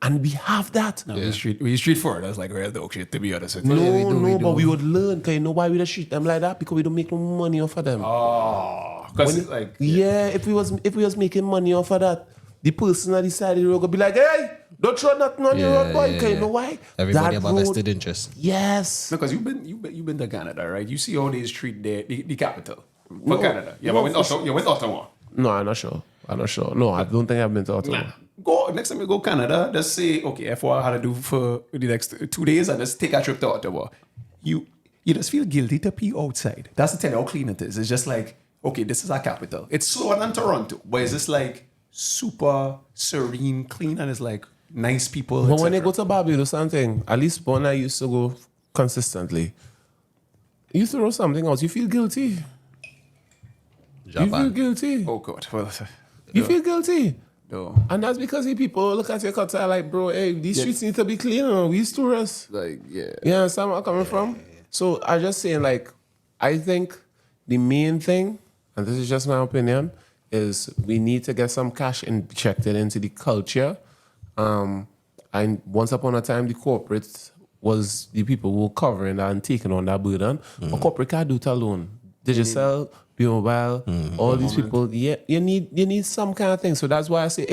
And we have that. No, we street for it. That's like real dog shit, to be honest with you. No, but we would learn. Because you know why we don't treat them like that? Because we don't make no money off of them. Because it's like... if we was making money off of that, the person on the side of the road would be like, hey, don't throw nothing on the road, boy. Because you know why? Everybody have a vested interest. Yes. Because you've been to Canada, right? You see how they treat the capital for Canada. You went Ottawa. No, I'm not sure. No, I don't think I've been to Ottawa. Next time you go Canada, just say, okay, if what I had to do for the next 2 days and just take a trip to Ottawa. You just feel guilty to pee outside. That's to tell you how clean it is. It's just like, okay, this is our capital. It's slower than Toronto, but it's just like super serene, clean, and it's like nice people. But when you go to Barbados something, at least when I used to go consistently, you throw something else, you feel guilty. Japan. You feel guilty. Oh God. Well, you feel guilty. No. And that's because the people look at your culture like, bro, hey, these streets need to be clean. We's tourists. Like, yeah. You understand where I'm coming from? So I'm just saying, like, I think the main thing, and this is just my opinion, is we need to get some cash injected into the culture. And once upon a time, the corporate was the people who were covering that and taking on that burden. But corporate can't do it alone. Digital, Mobile, all these people, you need some kind of thing. So that's why I say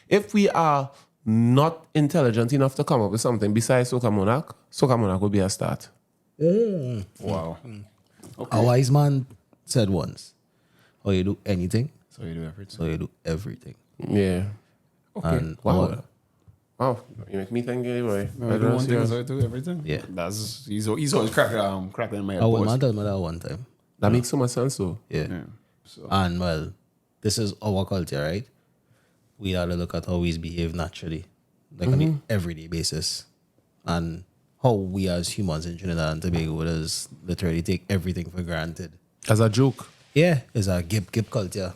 if we are not intelligent enough to come up with something besides Soca Monarch will be a start. Wow. Okay. A wise man said once, "Oh, you do anything, So you do everything. so you do everything." Yeah. Okay. And Wow. You make me think anyway. I do one thing, so I do everything. Yeah. He's always cracking my head. I would man told me that one time. That makes so much sense, though. Yeah. So And well, this is our culture, right? We have to look at how we behave naturally, like on an everyday basis, and how we as humans in Trinidad and Tobago just literally take everything for granted. As a joke. Yeah, it's a gip culture.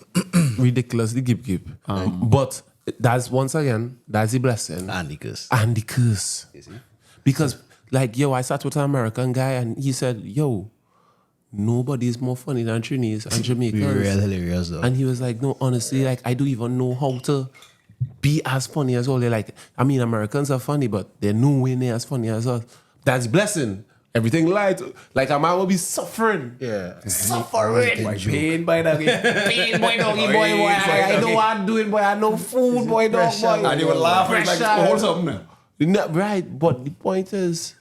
Ridiculously gip. But that's once again, that's the blessing. And the curse. And the curse. Because, like, I sat with an American guy and he said, nobody is more funny than Trinidadians and Jamaicans. Real hilarious though. And he was like, no, honestly, like, I don't even know how to be as funny as all. They're like, I mean, Americans are funny, but they're nowhere near as funny as us. That's blessing. Everything light. Like, I might well be suffering. Yeah. Suffering. pain by that. Pain, boy, doggy, boy. I know what I'm doing, boy. I know food, boy, dog, boy. And you were laughing like, hold something now. No, right, but the point is,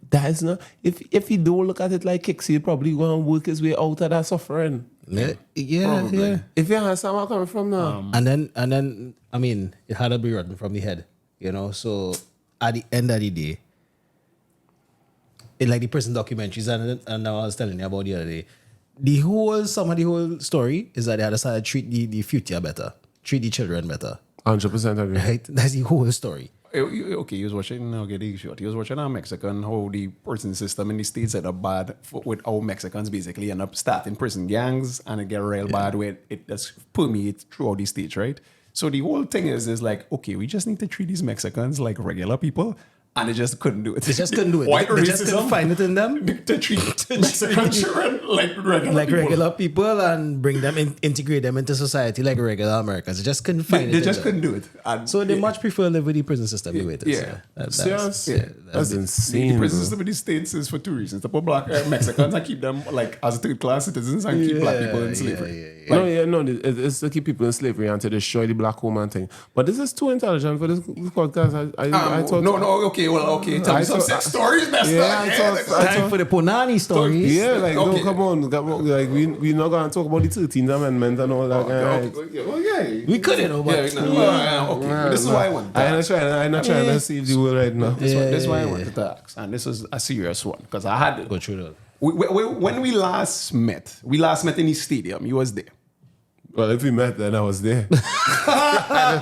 that is not. If he don't look at it like kicks, he'll probably go and work his way out of that suffering. Yeah. If you understand where I'm coming from now. And then, I mean, it had to be rotten from the head, So at the end of the day, it like the prison documentaries, and I was telling you about the other day, the whole story is that they had decided to treat the future better, treat the children better. 100% agree. Right? That's the whole story. Okay, he was watching. Okay, the short. He was watching our Mexican how the prison system in the states are bad with how Mexicans basically end up starting prison gangs and it get real bad where it does permeate throughout the states, right? So the whole thing is like, okay, we just need to treat these Mexicans like regular people. And they just couldn't do it. They just couldn't do it. White They just couldn't racism find it in them. to treat Mexican children like regular people. And bring them integrate them into society like regular Americans. They just couldn't find it. They just couldn't do it. And so they much prefer live with the prison system the way it is. That's insane. The prison system in the States is for two reasons. To put black Mexicans and keep them like as third class citizens and keep black people in slavery. It's to keep people in slavery and to destroy the black woman thing. But this is too intelligent for this podcast. I thought okay. Tell me some sex stories, best Time for the Punani stories. Yeah, like no, come on, like we not gonna talk about the 13th Amendment and all that. We couldn't, but this is why I want. I'm not trying to save the world right now. This is why I wanted to ask, and this is a serious one because I had go through that. When we last met in the stadium. You was there. Well, if we met, then I was there. I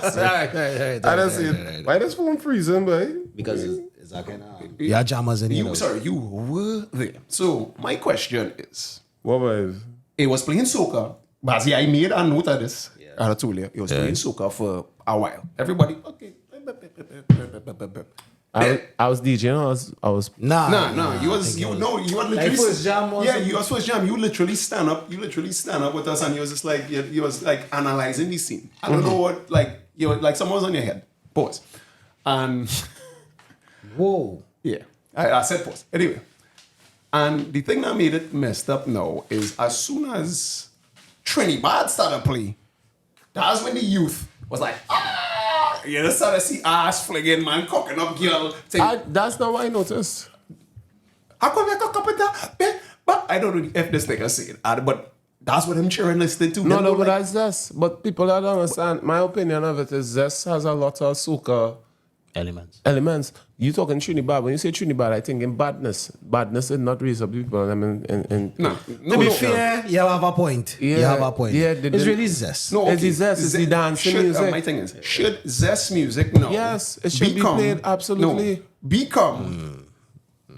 don't see it. Why does phone freezing, boy? Because it's that kind of yeah, jammers in here. Sorry, you were there. So my question is, what was it? Was playing Soca. Bazie, I made a note of this. Yeah. I told you, it was playing Soca for a while. Everybody, okay. I was DJing. I was. Nah. You were literally like first jam. You was first jam. You literally stand up with us, and you was just like you was like analyzing the scene. I don't know what like someone was on your head. Pause. And whoa. Yeah, I said pause. Anyway, and the thing that made it messed up now is as soon as Trinidad started play, that's when the youth was like, you just started to see ass flinging, man, cocking up girl. That's not what I noticed. How come I cock up with that? But I don't know if this thing is saying, but that's what I'm cheering listening to. No, but that's Zest. But people that don't understand, my opinion of it is Zest has a lot of soca elements. You talking Trinidad. When you say Trinidad, I think in badness. Badness is not raise up people. To be fair, you have a point. Yeah, you have a point. Yeah, it's really Zest. No, it's Zest. It's the dancing music. My thing is, should Zest music now? Yes, it should be played absolutely. Become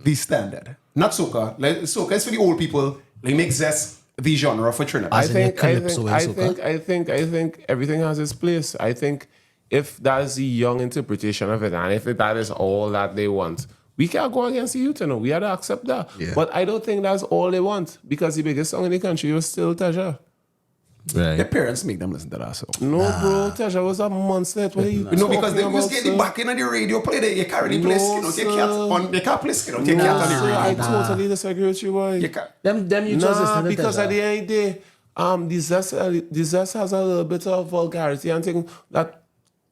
the standard. Not soca. Like, soca is for the old people. They make Zest the genre for Trinidad. I think everything has its place. I think if that's the young interpretation of it, and if that is all that they want, we can't go against the youth, we have to accept that. Yeah. But I don't think that's all they want, because the biggest song in the country was still Tasha. Right. Their parents make them listen to that song. No, bro, Tasha was a monster. What because they was getting the back in the radio play there. You can't really play skin out your cat on. You can't play skin out your cat on the radio. I totally disagree with you, boy. Them you just listen to because at the end of the day, the zest has a little bit of vulgarity and thing that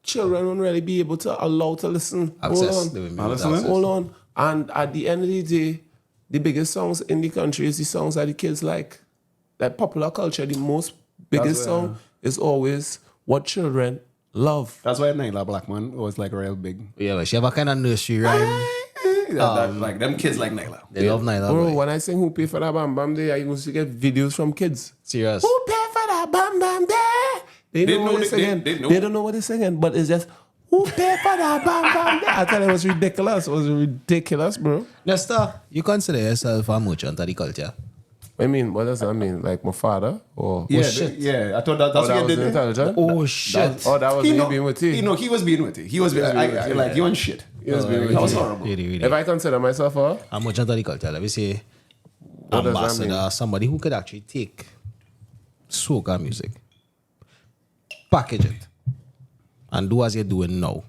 children won't really be able to allow to listen. Hold on. And at the end of the day, the biggest songs in the country is the songs that the kids like. Like popular culture, the most biggest song is always what children love. That's why Naila Blackman was like real big. Yeah, but she have a kind of nursery rhyme. Like them kids like Naila. They love Naila. Bro, when I sing Who Pay For That Bam Bam Day, I used to get videos from kids. Serious. Who pay for that bam bam day? They don't know what they're singing. They don't know what they're singing, but it's just, who pay for that bam bam day? I tell you, it was ridiculous. It was ridiculous, bro. Nesta, you consider yourself a merchant of the culture? I mean, what does that mean? Like my father? Or yeah, shit. I thought that's what was you did. Intelligent? Shit. That was me being with you. He was being with you. He was being like you and shit. He was being with you. That was horrible. Really. If I consider myself a merchant of the culture, let me say ambassador, somebody who could actually take soca music, package it, and do as you're doing now,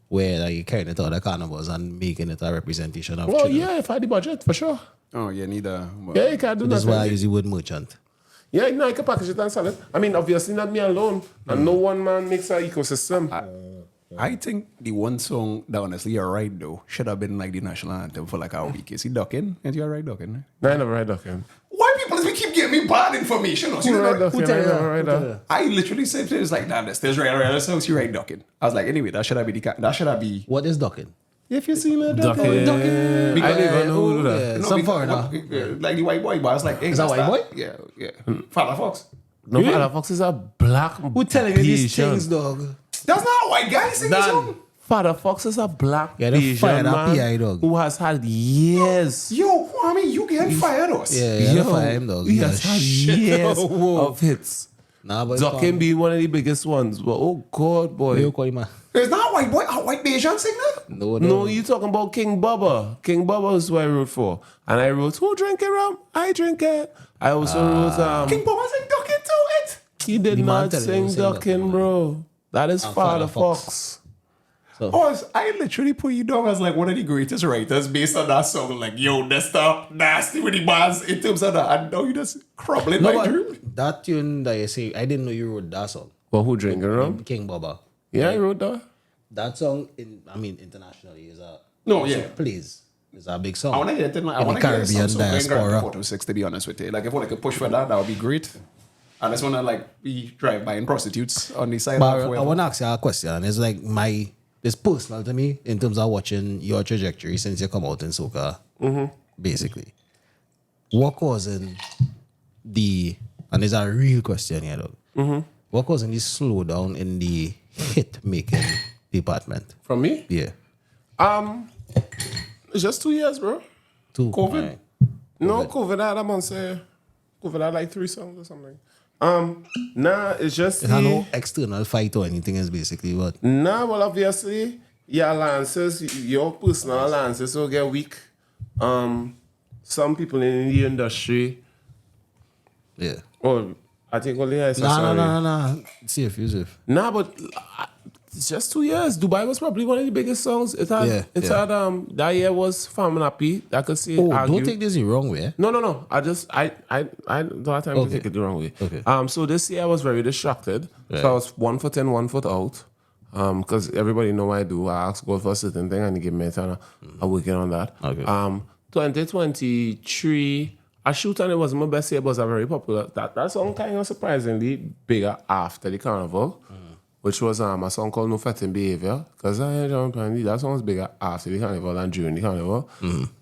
where you're carrying it out the carnivals and making it a representation of children. Yeah, if I had the budget, for sure. Oh, yeah, neither. Yeah, you can't do that. That's why I use the word merchant. Yeah, I can package it and sell it. I mean, obviously not me alone. And no one man makes an ecosystem. I think the one song that honestly you're right though should have been like the national anthem for like our week. Is he ducking? Is you right ducking? No, I never ride ducking. Why people keep giving me bad information? I literally said it was like, nah, this is right. So she right ducking. I was like, anyway, that should have be. What is ducking? If you see me ducking. I didn't even know who that. Some foreigner. Like the white boy, but I was like, hey, is that white boy? Yeah. Father Fox. No, Father Fox is a black. Who telling you these things, dog? That's not a white guy singing song. Father Fox is a black Yeah, they Asian fired that man PI dog. who has had years. Yo, I mean, you getting fired us. Yeah, Yo, they fire him, dog. he Yeah, has had shit. years Whoa. of hits. Nah, but Ducking being one of the biggest ones. But oh God, boy. you call him a... Is that a white boy, a white Asian singer? No, you talking about King Bubba. King Bubba is who I wrote for. And I wrote, who drink it rum? I drink it. I also wrote, King Bubba sing duck into it. he did The man not telling sing you sing Ducking, Ducking, bro. That is Father Fox. Oh, I literally put you down as like one of the greatest writers based on that song. Like, yo, that's stuff nasty with the bars in terms of that. And now you just crumbling No, my but dream. that tune that you say, I didn't know you wrote that song. Well, who drink it rum? King Baba. Yeah, I wrote that. That song, internationally, is a... No, yeah. Please. It's a big song. I want to hear it. I In want the to hear Caribbean some diaspora. 426, to be honest with you. Like, if I could push for that, that would be great. I just want to like be drive-by and prostitutes on the side. But of I want to ask you a question. It's like it's personal to me in terms of watching your trajectory since you come out in Soca, basically. What causing and there's a real question here, dog. What causing the slowdown in the hit-making department? From me? Yeah. It's just 2 years, bro. COVID? Right. No, COVID had, I'm gonna say, COVID had like 3 songs or something. Nah, it's just It's not no external fight or anything, is basically what. Nah, well, obviously, your alliances, your personal alliances will get weak. Some people in the industry, Yeah. or I think only I said sorry. Nah. Safe. Nah, but it's just 2 years. Dubai was probably one of the biggest songs. It had, that year was Farm Happy. I could see Oh, argue. don't take this the wrong way. No. I don't have time to take it the wrong way. Okay. So this year I was very distracted. Right. So I was 1 foot in, 1 foot out. Because everybody know what I do. I ask God for a certain thing and he give me a ton. I'm working on that. Okay. 2023, I shoot and it wasn't my best year, but it was a very popular. That song kind of surprisingly bigger after the carnival. Which was a song called No Fetting Behavior. Because that song was bigger after the carnival than during the carnival.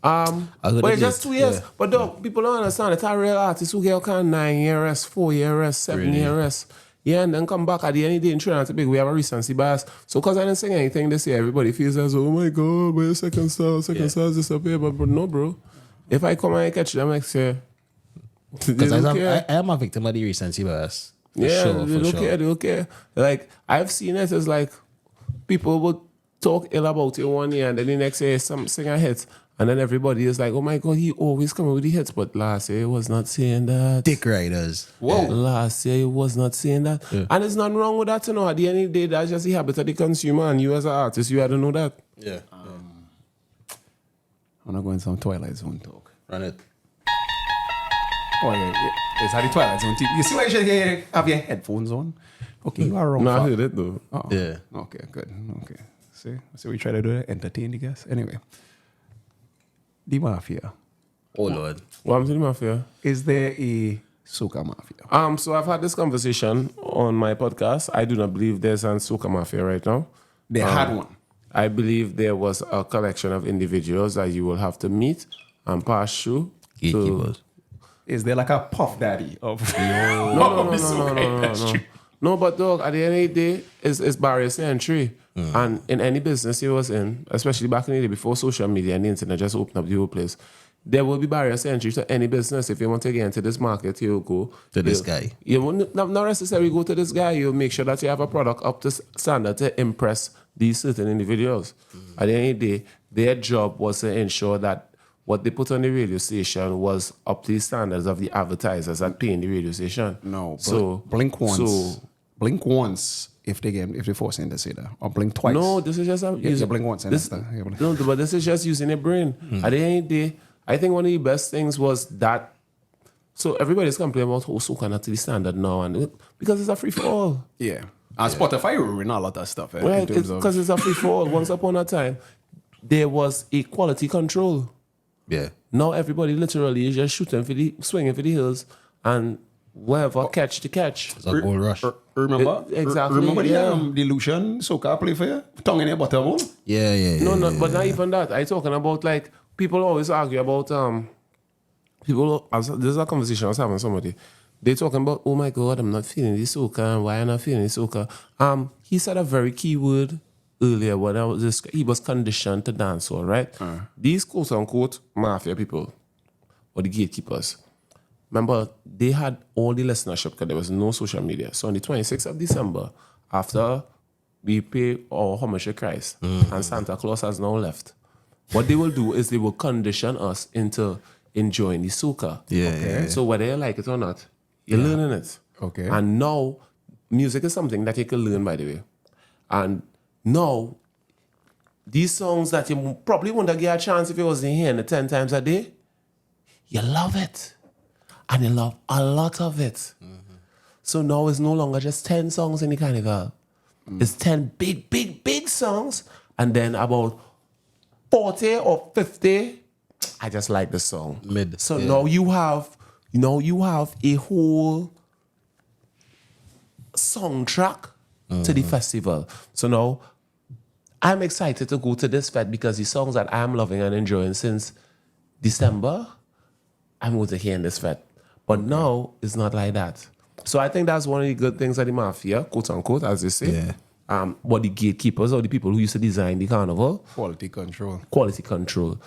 But it's just 2 years. Yeah. But dog, people don't understand. It's a real artist who get kind of 9 year rest, 4 year rest, 7 year rest. Yeah, and then come back at the end of the day in Trinidad and we have a recency bias. So because I didn't sing anything this year, everybody feels as, oh my God, where's second stars disappear. But no, bro. If I come and I catch them next year, Because I am a victim of the recency bias. They don't care. Like, I've seen it as like, people will talk ill about you one year and then the next year some singer hits. And then everybody is like, oh my God, he always coming with the hits. But last year he was not saying that. Dick riders. Whoa. Last year he was not saying that. Yeah. And there's nothing wrong with that, you know. At the end of the day, that's just the habit of the consumer. And you as an artist, you had to know that. Yeah. I'm not going some Twilight Zone talk. Run it. Oh, yeah. It's how the Twilight Zone TV. You see why you should have your headphones on? Okay, you are wrong. No, I fuck. heard it though. Oh, Yeah. Okay, good. Okay. See, we try to do that, entertain the guests. Anyway, the mafia. Oh, Lord. What I'm saying, Mafia? Is there a Soca mafia? So I've had this conversation on my podcast. I do not believe there's a Soca Mafia right now. They had one. I believe there was a collection of individuals that you will have to meet and pass through. Gatekeepers. Is there like a Puff Daddy of No, but dog, at the end of the day, it's barriers to entry. And in any business you was in, especially back in the day before social media and the internet just opened up the whole place, there will be barriers to entry to any business. If you want to get into this market, you'll go To this guy. You won't not necessarily go to this guy. You'll make sure that you have a product up to standard to impress these certain individuals. At the end of the day, their job was to ensure that what they put on the radio station was up to the standards of the advertisers that pay in the radio station. No, so blink once. So Blink once if they force him to say that, or blink twice. no, this is just you blink once. This, And that's that. no, but this is just using a brain. At the end of the day, I think one of the best things was that. So everybody's complaining about Soca not to the standard now, and because it's a free for all. Yeah. And Spotify ruined a lot of stuff. Right, because it's a free for all. Once upon a time, there was a quality control. Yeah. Now everybody literally is just swinging for the hills, and wherever catch to catch. It's a gold rush. Remember? Exactly, Remember yeah. the Lucian Soca play for you? Tongue in your butterball? Yeah. No, but not even that. I talking about like people always argue about this is a conversation I was having with somebody. They talking about, oh my God, I'm not feeling this soca, and why am I not feeling this soca? He said a very key word earlier when he was conditioned to dance all right. These quote unquote mafia people or the gatekeepers. Remember, they had all the listenership because there was no social media. So on the 26th of December, after we pay our homage to Christ and Santa Claus has now left, what they will do is they will condition us into enjoying the soca. Yeah. So whether you like it or not, you're learning it. Okay. And now, music is something that you can learn, by the way. And now, these songs that you probably wouldn't get a chance if you wasn't hearing it 10 times a day, you love it. And you love a lot of it. So now it's no longer just 10 songs in the carnival. It's 10 big songs. And then about 40 or 50, I just like the song. Mid. So now you have a whole soundtrack to the festival. So now I'm excited to go to this fest because the songs that I'm loving and enjoying since December, I'm going to hear in this fest. But now it's not like that. So I think that's one of the good things of the mafia, quote unquote, as they say. What the gatekeepers or the people who used to design the carnival. Quality control.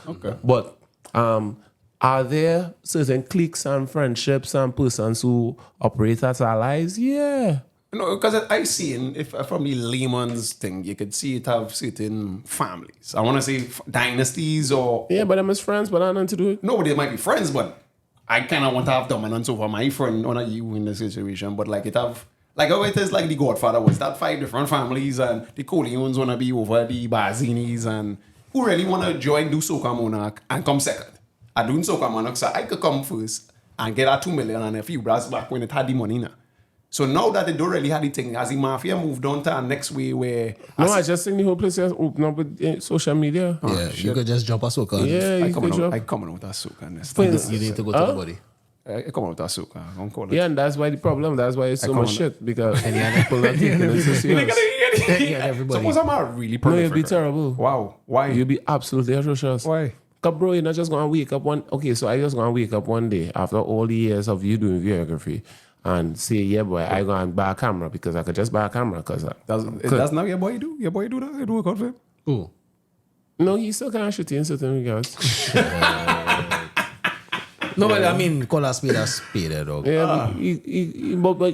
Okay. But are there certain cliques and friendships and persons who operate as allies? Yeah. No, because I see, if from the layman's thing, you could see it have certain families. I want to say dynasties or... Yeah, but I'm his friends, but I have nothing to do it. No, they might be friends, but I kind of want to have dominance over my friend, or not you in the situation, but like it have... Like how it is like the Godfather was that 5 different families and the Corleones want to be over the Bazinis and who really want to join do Soca Monarch and come second. I doing Soca Monarch, so I could come first and get that 2 million and a few brass back when it had the money now. So now that they don't really have the thing, as the mafia moved on to our next way where... I just think the whole place has opened up with social media. You could just jump a soca. Yeah, I you coming could out, drop. I coming out with that Soca next You time. need to go to the body. I come out with that Soca. I'm calling Yeah, and that's why the problem, that's why it's so come much on. shit, because people are taking it so serious. Everybody. Suppose I'm not really No, prolific. you'll be terrible. Wow. Why? You'll be absolutely atrocious. Why? Cause bro, you're not just gonna wake up so I just gonna wake up one day after all the years of you doing videography and say, yeah boy, I go and buy a camera because I could just buy a camera because That's not your boy do? Your boy do that? You do work out for him? Ooh. no, he still can't shoot you in certain regards. No, but I mean, call a spade, dog. Yeah,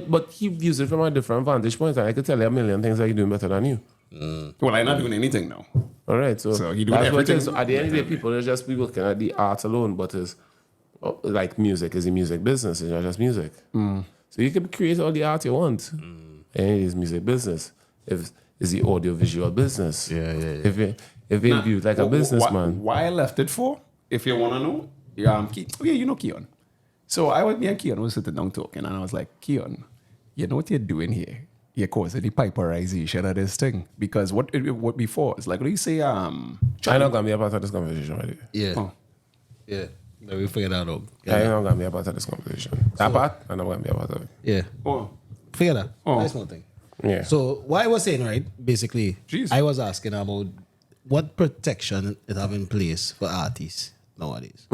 but he views it from a different vantage point, and I could tell you a million things that he's doing better than you. Well, I'm not doing anything now. All right, So he doing that's what it everything? is. So at the end of the day, people are just be looking at the art alone, but it's like music is a music business. It's not just music. So you can create all the art you want, and it is music business. If it's the audio visual business. If it viewed like a businessman. Why I left it for? If you want to know, you know Keon. So me and Keon was sitting down talking, and I was like, Keon, you know what you're doing here? You're causing the piperization of this thing. Because what before, it's like, what do you say? I'm not gonna be a part of this conversation right here. Yeah. Oh. Yeah. No, we figure that out. I'm not gonna be a part of this conversation. That part, I'm not gonna be a part of it. Yeah. Oh. Figure that. Oh. Nice one thing. Yeah. So what I was saying, right, basically, Jeez. I was asking about what protection it have in place for artists nowadays.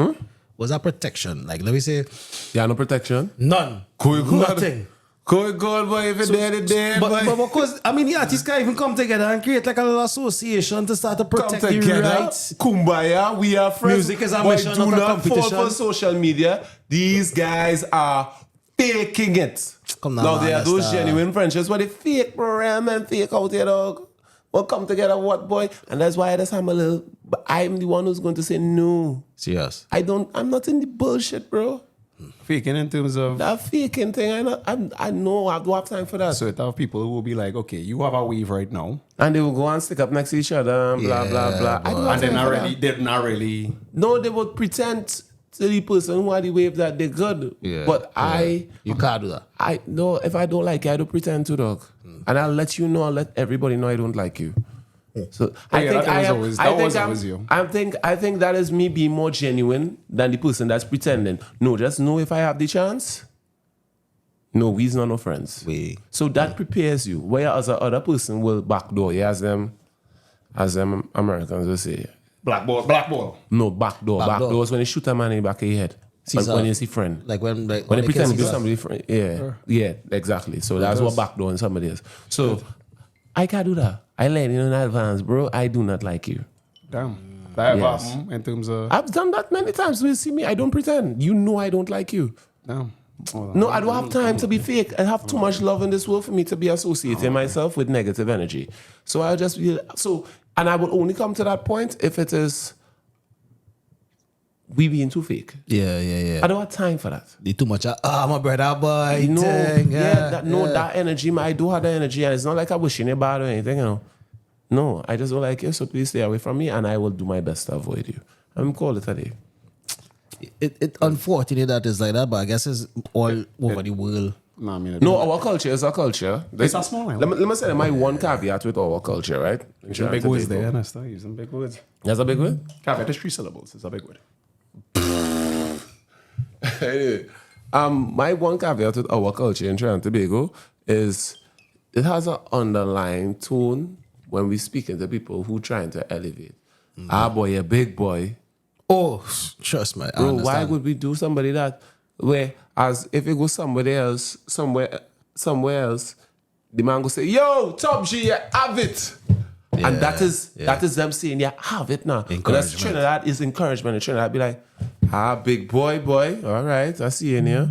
Was that protection? Like, let me say, Yeah, no protection. none. Nothing. Good, boy. If you're dead, But because, I mean, the artists can even come together and create like a little association to start to protect the rights. Kumbaya, we are friends. Music is a Boy, mission, do not a not fall competition. for social media. These guys are faking it. Come now man, they are those that's, genuine friendships, but they fake program and fake out here, dog. We'll come together, what boy? And that's why I just have a little. But I'm the one who's going to say no. Serious. I'm not in the bullshit, bro. Faking in terms of... That faking thing, I know I don't have time for that. So it have people who will be like, okay, you have a wave right now. And they will go and stick up next to each other and blah, blah, blah. I don't have And time for that. they're not really... No, they would pretend to the person who had the wave that they're good. Yeah. But You can't do that. I know if I don't like you, I don't pretend to, dog. And I'll let you know, I'll let everybody know I don't like you. So I think I think that is me being more genuine than the person that's pretending. No, just know if I have the chance. No, we's not no friends. So that prepares you. Whereas the other person will backdoor you, as them Americans will say. Blackball. No, backdoor. Backdoor is when they shoot a man in the back of your head. When you see friend. Like when When they pretend to be somebody friend. Yeah, exactly. So that's what backdoor in somebody is. So I can't do that. I let you know in advance, bro, I do not like you. Damn. That Yes. happened in terms of I've done that many times. You see me, I don't pretend. You know I don't like you. damn. Hold on. No, I don't have time to be fake. I have too much love in this world for me to be associating myself with negative energy. So I'll just be and I will only come to that point if it is we being too fake. Yeah. I don't have time for that. They too much. My brother boy. No, thing, that energy, man, I do have that energy, and it's not like I'm wishing you bad or anything, you know. No, I just don't like you, so please stay away from me, and I will do my best to avoid you. I'm call it a day. It unfortunate that it's like that, but I guess it's all over the world. No, I mean, No, our culture is our culture. It's a small one. Let me say my one caveat with our culture, right? Some big words there, and I start using big words. That's a big word? Caveat is 3 syllables. It's a big word. Anyway, my one caveat with our culture in Trinidad and Tobago is it has an underlying tone when we speaking to people who trying to elevate. Ah, boy, a big boy. Oh, trust me. I Bro, understand. why would we do somebody that? Where, as if it goes somebody else, somewhere else, the man go say, "Yo, Top G, have it," and that is them saying, "Yeah, have it now." But that's Trinidad is encouragement. And Trinidad be like, big boy, all right, I see you in here.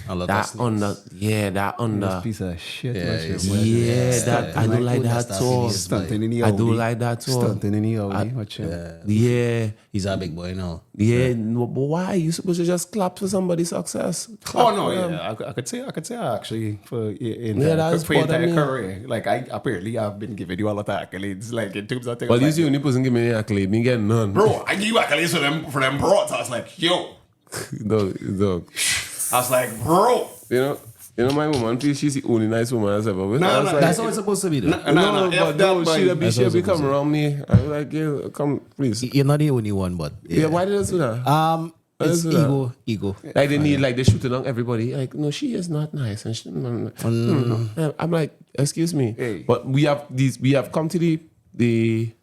I love That under. This piece of shit. I don't like that at all. Stunting in the I don't Audi. like that at all. Stunting in the Audi. Watch it. Yeah. He's a big boy now. Yeah, no, but why? You supposed to just clap for somebody's success? Oh no, yeah, I could say actually for that's for your what I entire mean. career, like I've been giving you all of the accolades, like in terms of things. Well, like, you the only person give me an accolade. Me get none. bro, I give you accolades for them broads. I was like, yo, Dog. I was like, bro, You know, my woman feels she's the only nice woman I've ever with. No, I was no, like, That's how it's supposed to be, though. no, but no, she'll be come supposed around me. I was like, yeah, come, please. You're not the only one, but Yeah, why did I do that? it's That's that. ego. Like they shoot along everybody. Like, no, she is not nice. And I'm like, excuse me. Hey. But we have come to the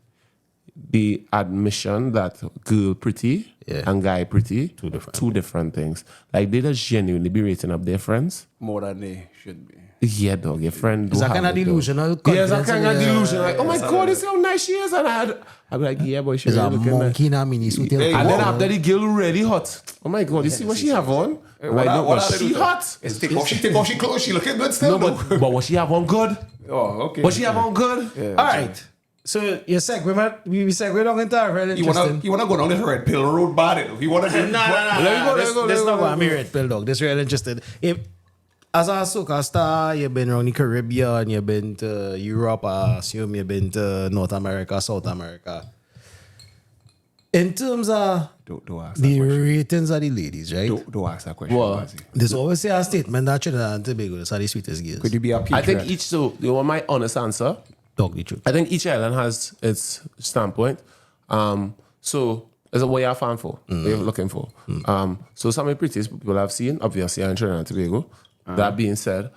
admission that girl pretty and guy pretty, two different things. Like they just genuinely be rating up their friends. more than they should be. Yeah, dog, your friend. It's a kind of delusional. Yeah, it's a confidence kind in of the- delusion. Like, oh my God, this is how nice she is. And I'd be like, yeah, boy, she's It's a really looking nice. monkey in a mini suit. And then after the girl really hot. Oh my God, you see what she have on? She hot. Take off she clothes. She looking good still. No, but what she have on good? Oh, okay. What she have on good? All right. So your segue, we segue on into a really You interesting. wanna go down this red pill road, bad? You wanna No. Let me go. This not going to be red pill, dog. This really interesting. As a soca star, you've been around the Caribbean, you've been to Europe, I assume you've been to North America, South America. In terms of Don't ask that the question. ratings of the ladies, right? Don't ask that question. What? Bazie. There's always say a statement that Trinidad and Tobago is the sweetest girls. Could you be a I think patriot? you want my honest answer? Dog the truth. I think each island has its standpoint. So is what you're a fan for, what you're looking for. So some of the prettiest people I've seen, obviously, are in Trinidad and Tobago. That being said,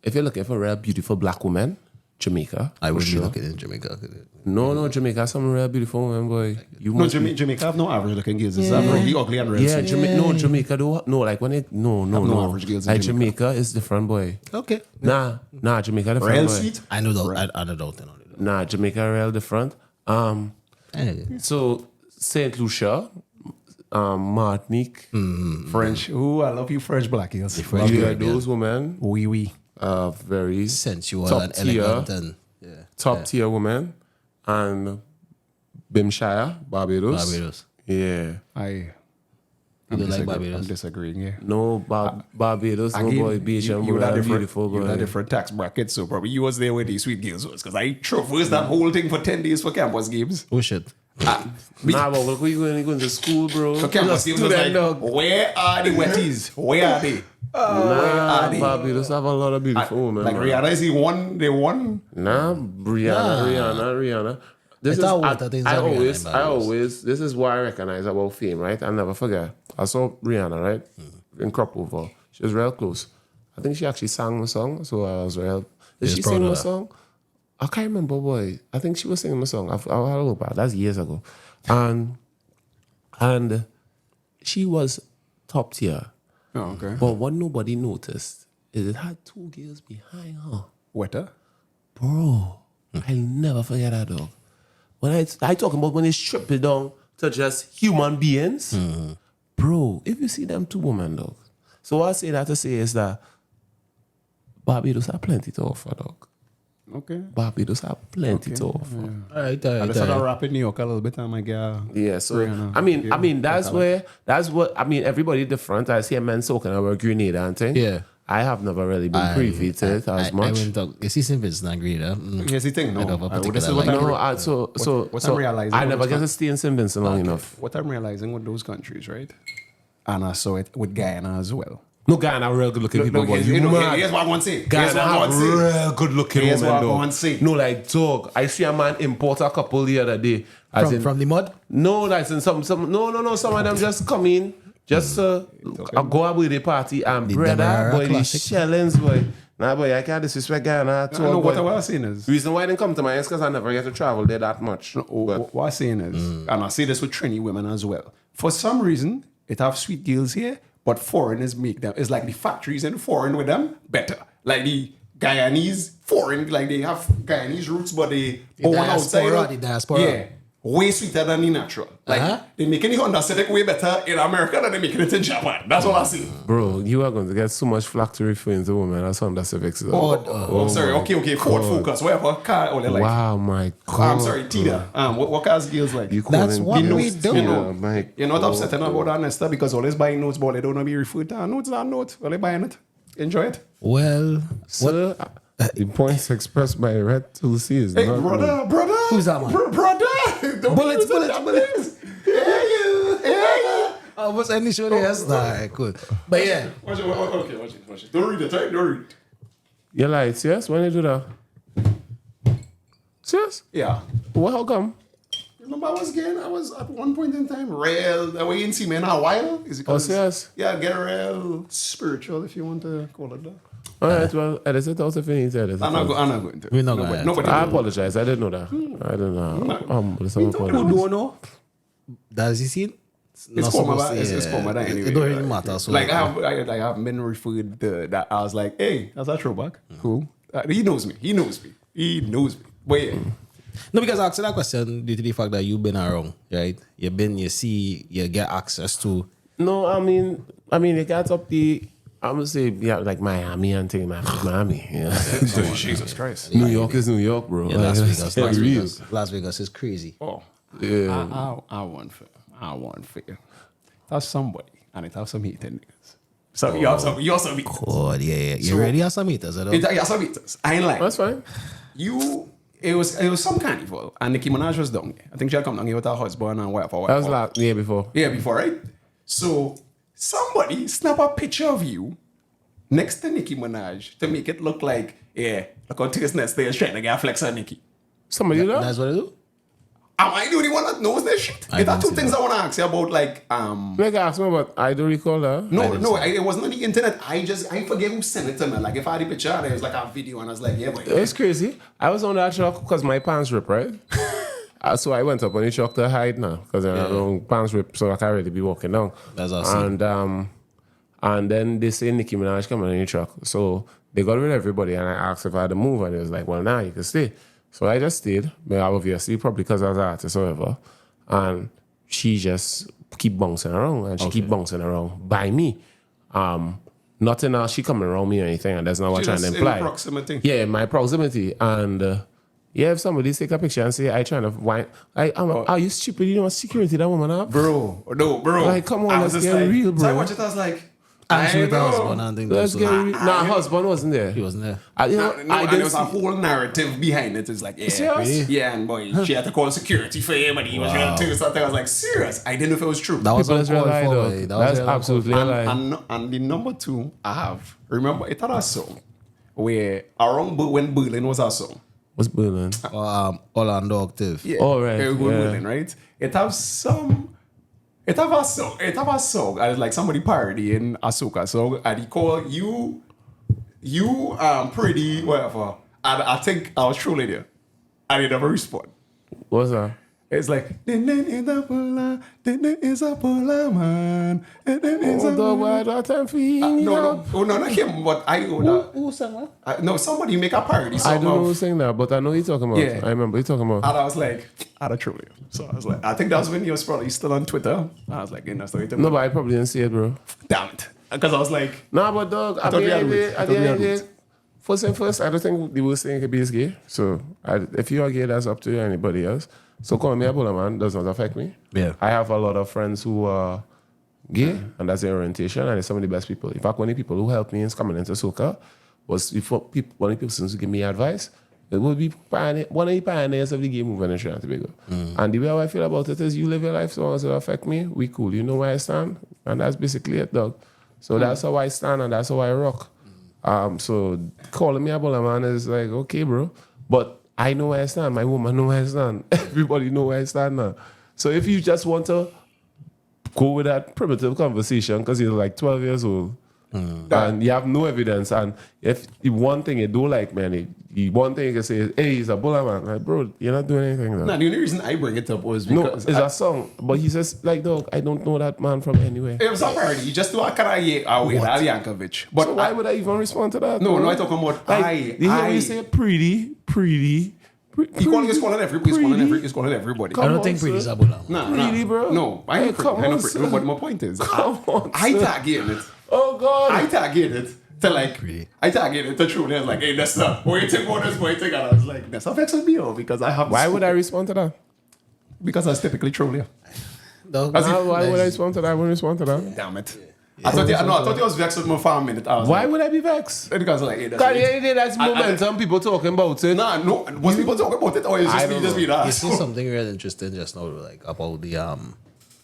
if you're looking for a real beautiful black woman, Jamaica. I for would be sure. looking in Jamaica. No, Jamaica, some real beautiful women, boy. You No, must Jamaica have no average looking girls. It's really ugly and real. Yeah, sweet. Jamaica do like when it no average girls in like Jamaica. Jamaica is different, boy. Okay. Nah, Jamaica different, Real boy. sweet. I know that. I know that. Nah, Jamaica real different. Anyway. So Saint Lucia, Martinique, French. Ooh, I love you, French black girls. those women Oui, oui. are very Sensual top and tier, elegant and top tier women, and Bimshire, Barbados. Yeah, You don't like I'm Barbados? disagreeing. Yeah. no Barbados, no boy, beach, and you boy, different, beautiful you boy. different tax brackets, so probably you was there with these sweet girls because I traversed that whole thing for 10 days for campus games. Oh shit. Nah, but look, you going to school, bro. For campus games, I was like, where are the wetties? Where are they? Nah, Barbados have a lot of beautiful women. Like man. Rihanna, is he one? They won. Nah, Rihanna. This It's is all water things I that Rihanna always, in I Barbados. always. This is what I recognize about fame, right? I'll never forget. I saw Rihanna, right, in Crop Over. She was real close. I think she actually sang the song, so I was real. Did Yes, she proud sing of the that. song? I can't remember, boy. I think she was singing the song. I've had a look back. That's years ago, and she was top tier. Oh, okay. But what nobody noticed is it had two girls behind her. Wetter? Bro, I never forget that, dog. When I talking about when they strip it down to just human beings, bro, if you see them two women, dog. So what I say that to say is that Barbados have plenty to offer, dog. Okay. Barbados have plenty to offer. All right. I just had to wrap in New York a little bit and I get Yeah, so I mean that's what everybody different. I see a man soaking over Grenada and thing. Yeah. I have never really been privy to it as much. I went to, you see St. Vincent and Grenada. Here's the thing, no. I don't have a particular This is what like. I'm No, what I'm realizing I with never those get to stay in St. Vincent long enough. What I'm realizing with those countries, right? And I saw it with Guyana as well. No, Guyana real good looking people. Look, here's what I want to say. Here's Guyana what I want have to say. real good looking Here's women, what I dog. want to say. No, like dog. I see a man import a couple the other day. From the mud? No, that's in some no. Some of them just come in, just go out with the party and The brother, Demerara boy, the classic. shellings, boy. Nah, boy, I can't disrespect Guyana at all. No, what boy. I'm saying is, Reason why I didn't come to my house because I never get to travel there that much. But what I'm saying is, and I say this with Trini women as well. For some reason, it have sweet girls here, but foreigners make them. It's like the factories in foreign with them better. Like the Guyanese foreign, like they have Guyanese roots, but they born outside. The diaspora. Yeah. Way sweeter than the natural. Like they making the Honda Civic way better in America than they making it in Japan. That's what I see. bro, you are going to get so much flack to referring to women as Honda Civics. Though. Oh, sorry. Okay. Ford Focus, whatever car. Or like. Wow, my God. I'm sorry, Tita. What cars deals like? You That's calling what me we notes, do. you know, my You're not God. upsetting about that, Nesta, because always buying notes, but they don't want to be referred to. Notes are notes. Well, they buying it. Enjoy it. Well, Sir, the points expressed by Red Tulsi is Hey, not brother. Who's that man? Brother. Don't Bullets, use it, bullets. Hey, you. I was any show yes, nah, cool. But yeah, Watch it. Don't read it, right? Don't read it. You like, serious? When you do that? Serious? Yeah. Well, how come? Remember, I was at one point in time real. That way you didn't see me in a while. Is it 'cause- serious? Yeah, get real spiritual if you want to call it that. All right, well, edit it out if you need to edit it I'm out. not going to. We're not going to. Nobody. I apologize. I didn't know that. I didn't know. Listen, I who apologize. don't know? Does he see it? It's common, it's common anyway. It don't really matter. So like I haven't been referred to that. I was like, hey, that's a throwback. Cool. He knows me. But yeah. No, because I asked that question due to the fact that you've been around, right? You've been, you see, you get access to. No, I mean, you got up the. I'm gonna say, yeah, like Miami and thing, Miami. Yeah. Jesus Christ. New York is New York, bro. Yeah, Las Vegas. Like, real. Las Vegas is crazy. Oh, Yeah. I want fair. That's somebody, and it has some heat in niggas. So you have some heaters. God, yeah. You already have some meters, I don't. You have some heaters. I ain't like. That's fine. It was some carnival, and Nicki Minaj was down there. I think she had come down here with her husband and whatever. That was like the year before. Yeah, before, right? So somebody snap a picture of you next to Nicki Minaj to make it look like, yeah, look how Tis Nesta is trying to get a flex on Nicki. Somebody do that? That's what I do? Am I the only one that knows this shit? I There are didn't two see things that. I want to ask you about, like, Like, ask me, but I don't recall that. it wasn't on the internet. I forget who sent it to me. Like, if I had the picture, there was like a video, and I was like, yeah, but It's crazy. I was on that truck because my pants ripped, right? So I went up on the truck to hide now because pants ripped, so I can't really be walking down. That's awesome. And then they say Nicki Minaj coming on the truck. So they got rid of everybody, and I asked if I had to move, and it was like, well, nah, you can stay. So I just stayed, but obviously probably because I was an artist or whatever. And she just keep bouncing around, and she keep bouncing around by me. Nothing else, she coming around me or anything, and that's not what I'm trying to just imply. in proximity. Yeah, my proximity. And if somebody take a picture and say, I trying to whine, are you stupid? You know what security that woman have? Bro. Like, come on, I let's was get just like, real, bro. So I watched it, I was like, I'm sure I with her know. husband and things. Let's So, get real. Nah, husband wasn't there. he wasn't there. You know, No, I and didn't there was a see. whole narrative behind it. It's like, yeah, Serious? yeah, and boy, she had to call security for him, and he was going to do something. I was like, serious? I didn't know if it was true. That was People is real uncalled lie, for, though. eh? That was That's real absolutely a lie. and the number two I have, remember, it had a song where around when Berlin was a song. What's Berlin? Orlando Octave. Yeah, Oh, right, very good yeah. Berlin, right? It have a song. And it's like somebody parodying a Soca song, and he call you pretty whatever. And I think I was trolling you, and he never respond. What's that? It's like, "Din is a polar, din is a polar man, din is a Oh, dog, why I don't have time for you? no, not him, but I know that. Who sang that? No, somebody make a parody song I don't know of- who's saying that, but I know you're talking about. Yeah. I remember you talking about. And I was like, I'd truly. So I was like, I think that was when he was probably still on Twitter. I was like, that's the way to No, but I probably didn't see it, bro. damn it. Because I was like, Nah, but dog, I thought we had roots. I thought we had roots. First and first, I don't think the worst thing could be is gay. So if you are gay, that's up to you or anybody else. So calling me a bullet man does not affect me. Yeah. I have a lot of friends who are gay, and that's their orientation, and they're some of the best people. In fact, one of the people who helped me in coming into Soca was one of the persons who gave me advice. It would be one of the pioneers of the gay movement in Trinidad and Tobago. And the way I feel about it is you live your life so long as it affect me, we cool. You know where I stand, and that's basically it, dog. So that's how I stand, and that's how I rock. So calling me a bullet man is like, okay, bro. But I know where I stand. My woman know where I stand. Everybody know where I stand now. So if you just want to go with that primitive conversation because you're like 12 years old and you have no evidence, and if the one thing you don't like, man, the one thing you can say is, hey, he's a bullet man. Like, bro, you're not doing anything. Though. nah, the only reason I bring it up was No, because it's a song. But he says, like, dog, I don't know that man from anywhere. it was a parody. You just do a karaoke with Al Yankovic. But So why would I even respond to that? No, bro? I'm talking about like, you hear when you say pretty. He's calling everybody. He's calling everybody. I don't think sir. pretty is a bullet. Nah, Pretty, bro. No, I Hey, know come pretty. I know on, pretty. sir. But my point is, Come on, I sir. target it. Oh, God. I target it to like, Pretty. I target it to truly. I was like, hey, that's not. What you think about this? What you think? And I was like, that's affects me because I have. Why would I respond to that? Because I was typically truly. Dog, Why would I respond to that? I wouldn't respond to that. Damn it. I thought you was vexed with me for a minute. I was Why like, would I be vexed? because like, hey, that's Because it. that's momentum, people talking about it. Nah, no. Was people talking about it or is I just me don't just know. be that? You see something real interesting just now, like about the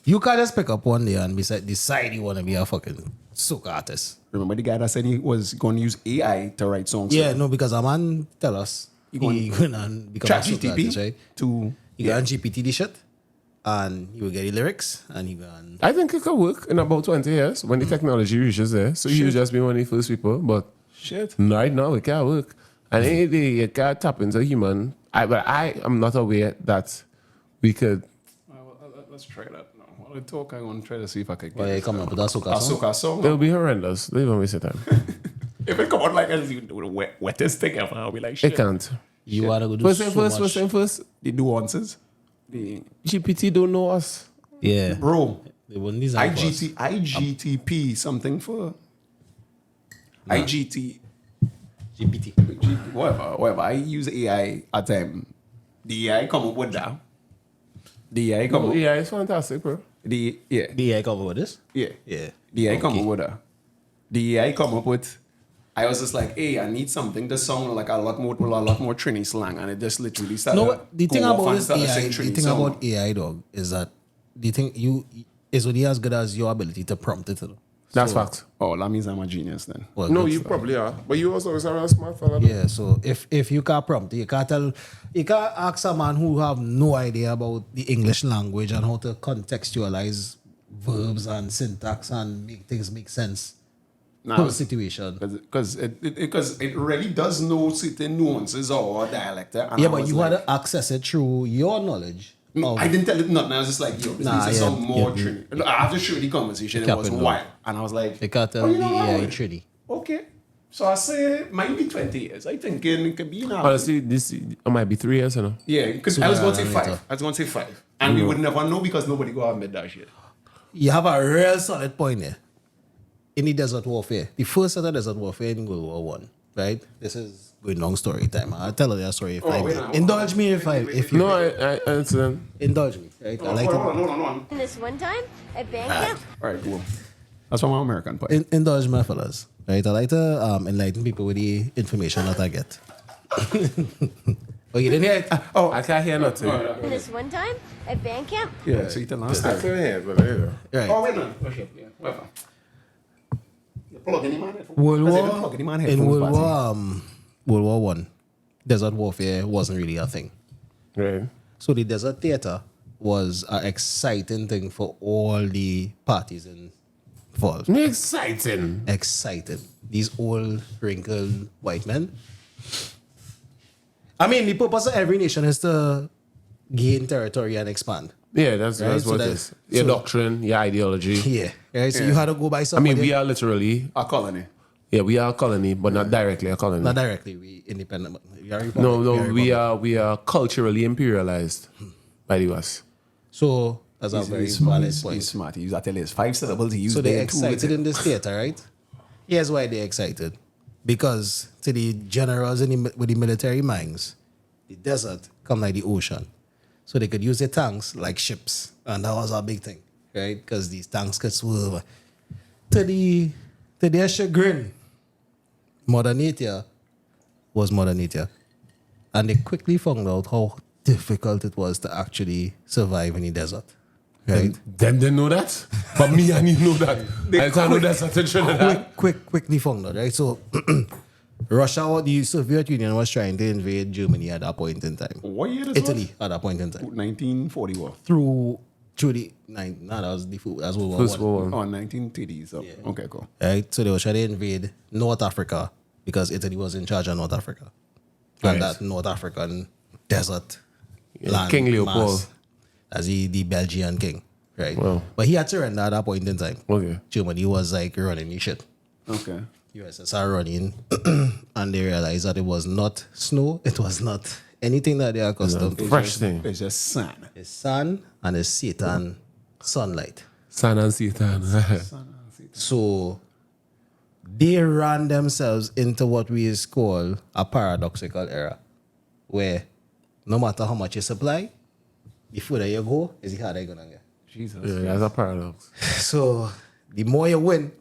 you can't just pick up one day and decide you want to be a fucking soca artist. Remember the guy that said he was going to use AI to write songs? Yeah, no, because a man tell us he going to become a soca artist, right? to He go and GPT the shit, and he will get the lyrics, and he go and I think it could work in about 20 years when the technology reaches there. So you just be one of the first people, but shit. right now it can't work. And any day you can't tap into human. But I am not aware that we could. Let's try that. No, while I talk, I'm going to try to see if I can get well, he come up with a soca a song. soca song. It'll be horrendous. Don't even waste your time. If it come out like as the wettest thing ever, I'll be like, shit. It can't. You want to go do First so thing first, much. first thing first. The nuances. The GPT don't know us. Yeah, bro. they wouldn't design for us. IGTP something for IGT. GPT. Whatever. I use AI at time. The AI come up with that. The AI come up. Yeah, it's fantastic, bro. The The AI cover with this. Yeah. Yeah. The AI come up with that. The AI come up with. I was just like, hey, I need something to sound like a lot more Trini slang, and it just literally started. No, the thing go off about and this started AI, sing the Trini thing song. about AI, dog, is that the thing you is only as good as your ability to prompt it. Though. That's fact. Oh, that means I'm a genius then. Well, No, good you stuff. probably are. But you also are a smart fella. Yeah, so if you can't prompt, you can't ask a man who have no idea about the English language and how to contextualize verbs and syntax and make things make sense. Per situation. Because it really does know certain nuances or dialect. And Yeah, I but was you like, had to access it through your knowledge. of- I didn't tell it nothing. I was just like, yo, this Nah, needs to sound yeah, more yeah. Trini. After showing the conversation, it was Captain, wild. And I was like, You can't tell oh, you the know AI what? Trini. Okay. So I say, might be 20 years. I think it could be now. Honestly, it might be 3 years, you know. Yeah, because Sooner I was going to say than 5. later. I was going to say 5. And we would never know because nobody go out made that shit. You have a real solid point there. In the desert warfare, the first set of desert warfare in World War One, right? This is going long story time. I'll tell you that story if I wait, may. no, Indulge me if you No, I understand. indulge me, right? I like Hold to on, hold on. This one time at band camp, All right, cool. That's from my American part. indulge me, fellas. Right? I like to enlighten people with the information that I get. Oh, you didn't hear it? Oh, I can't hear nothing. this one time at band camp, Yeah, so you tell us I that. couldn't hear it, but there you go. Right. Oh, wait, no. Oh, shit. Yeah, whatever. You plug any man headphones? World I said, War don't plug any man in headphones, World Bazie. War World War One, desert warfare wasn't really a thing. Right. So the desert theater was an exciting thing for all the parties involved. Exciting. Excited. These old wrinkled white men. I mean, the purpose of every nation is to gain territory and expand. Yeah, that's Right, so what it that- is. Your so- doctrine, your ideology. Yeah. Right. So you had to go by I somebody. mean, we are literally, A colony. we are a colony, but not directly a colony. not directly. We independent. But we are republic. No, a republic. we are culturally imperialized by the US. So that's a very valid point. He's smart. He used at least 5 syllables. He used So they're there too with excited it. in this theater, right? Here's why they're excited. Because to the generals with the military minds, the desert come like the ocean. So they could use their tanks like ships. And that was a big thing, right? Because these tanks could swerve. To their chagrin, Mother Nature was Mother Nature. And they quickly found out how difficult it was to actually survive in the desert. Right? Them didn't know that, but me and you know that. I can't know that's attention to that. Quickly found out, right? So Russia or the Soviet Union was trying to invade Germany at that point in time. What year this Italy at that point in time. 1940 what? Through the that was that's World War First One. World War. Oh, 1930s. So. Okay, cool. Right? So they were trying to invade North Africa because Italy was in charge of North Africa. And Right. that North African desert Yeah, land. King Leopold. mass, as the Belgian king. Right? Wow. But he had surrendered at that point in time. Okay. Germany was like running the shit. Okay. USSR running, and they realized that it was not snow, it was not anything that they are accustomed to. Fresh thing. It's just sand. It's sun and it's Satan sunlight. San and Satan. So they ran themselves into what we is called a paradoxical era, where no matter how much you supply, the further you go, is the harder you're gonna get. Jesus. Yeah, that's a paradox. So the more you win,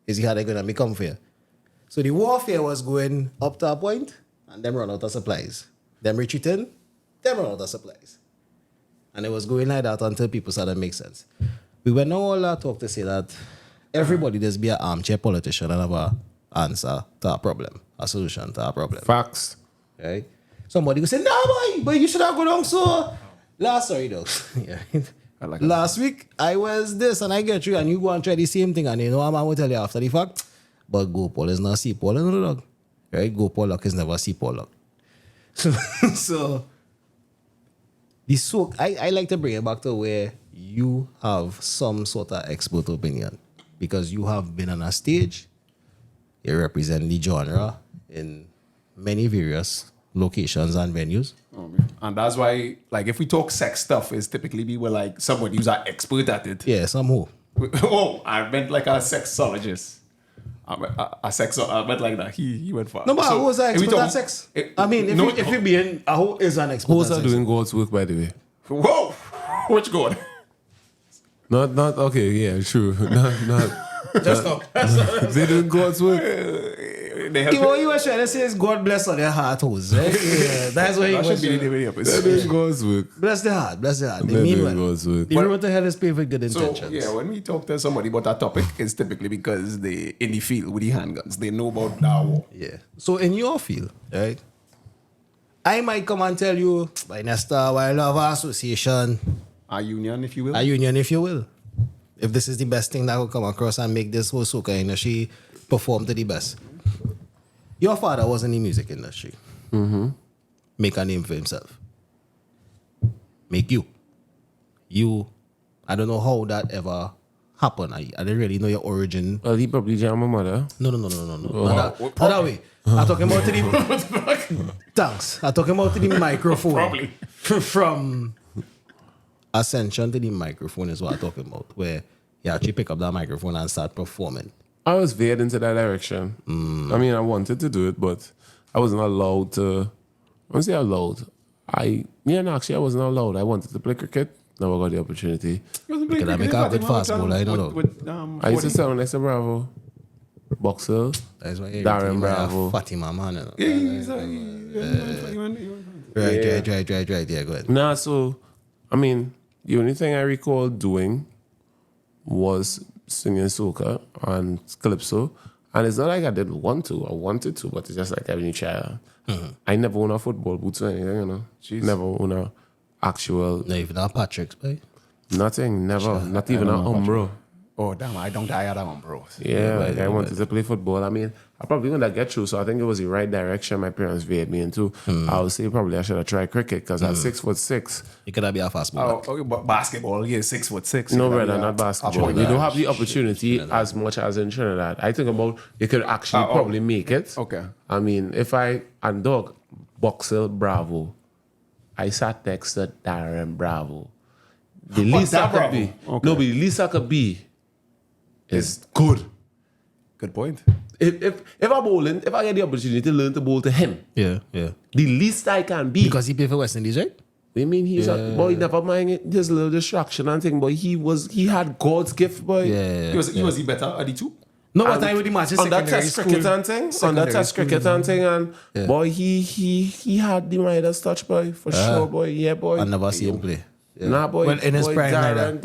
is the harder you're gonna become for you. So the warfare was going up to a point, and them run out of supplies. Them retreating, them run out of supplies. And it was going like that until people started to make sense. We went now all that talk to say that everybody just be an armchair politician and have an answer to a problem, a solution to a problem. Facts. Right? Somebody will say, nah, boy, but you should have gone on so. Sorry though. Yeah. I like Last week, I was this and I get you, and you go and try the same thing, and you know, I'm going to tell you after the fact. But go Paul is not see Paul in the dog. Right? Go Paul luck is never see Paul luck. So the I like to bring it back to where you have some sort of expert opinion because you have been on a stage, you represent the genre in many various locations and venues. Oh, man. And that's why, like, if we talk sex stuff, it's typically be with like somebody who's an expert at it. Yeah, somehow. Oh, I meant like a sexologist. I meant like that. He went far. No, but who was an if we expert talk- at sex? it- I mean, no, if you being who is an expert Who's at are sex? doing God's work, by the way? Whoa, which God? Not, okay, yeah, true. not, Just stop. they doing God's work. They have What you were trying to say is God bless all their heart holes, right? Yeah, that's what he that was should be the saying. name of the They're episode. doing God's work. Bless their heart, bless their heart. They They're mean doing well. God's work. The road to hell is paved with good So intentions. yeah, when we talk to somebody about that topic, it's typically because they in the field with the handguns. They know about that war. Yeah. So in your field, right? I might come and tell you by Nesta Wildlife Association, A union, if you will. a union, if you will. If this is the best thing that will come across and make this whole soca industry perform to the best. Your father was in the music industry. Mm-hmm. Make a name for himself. Make you. You, I don't know how that ever happened. I didn't really know your origin. Well, he probably jammed my mother. No. Not that way. I'm talking about to the... Thanks. I'm talking about to the microphone. Probably. From ascension to the microphone is what I'm talking about. Where you actually pick up that microphone and start performing. I was veered into that direction. I mean, I wanted to do it, but I wasn't allowed to. I won't say allowed. Actually, I wasn't allowed. I wanted to play cricket. Never got the opportunity. Can I make a good fast bowler? I don't know. I used to sell next to Bravo. Boxer. That's why Darren Bravo. Fatima, man. Right. Right. Yeah, go ahead. Nah, so, I mean, the only thing I recall doing was singing soca and calypso. And it's not like I didn't want to. I wanted to, but it's just like every child. I never own a football boots or anything, you know. Never own a actual... Not even our Patrick's, boy. Nothing, never. Not even an Umbro. Oh, damn, I don't die at that one, bro. Yeah, like I wanted to play football. I mean, I probably wouldn't get through, so I think it was the right direction my parents veered me into. I would say probably I should have tried cricket because at 6'6". You could be a fast bowler. Oh, but basketball, yeah, 6'6". No, You know, brother, yeah. not basketball. You don't have the opportunity as much as in Trinidad. I think about you could actually probably make it. Okay. I mean, and dog, Boxer Bravo, I sat next to Darren Bravo. The least I that could Bravo? be. Okay. No, but the least I could be is good. Good point. If I'm bowling, if I get the opportunity to learn to bowl to him, Yeah. the least I can be. Because he played for West Indies, right? I mean, he's a boy. Never mind his little distraction and thing, but he had God's gift, boy. Yeah. He was he better at the two? No, what time with the matches? On that test cricket and thing, and boy, he had the Midas touch, boy, for sure, boy. Yeah, boy. I never see him play. Yeah. Nah, boy. Well, in his boy, prime,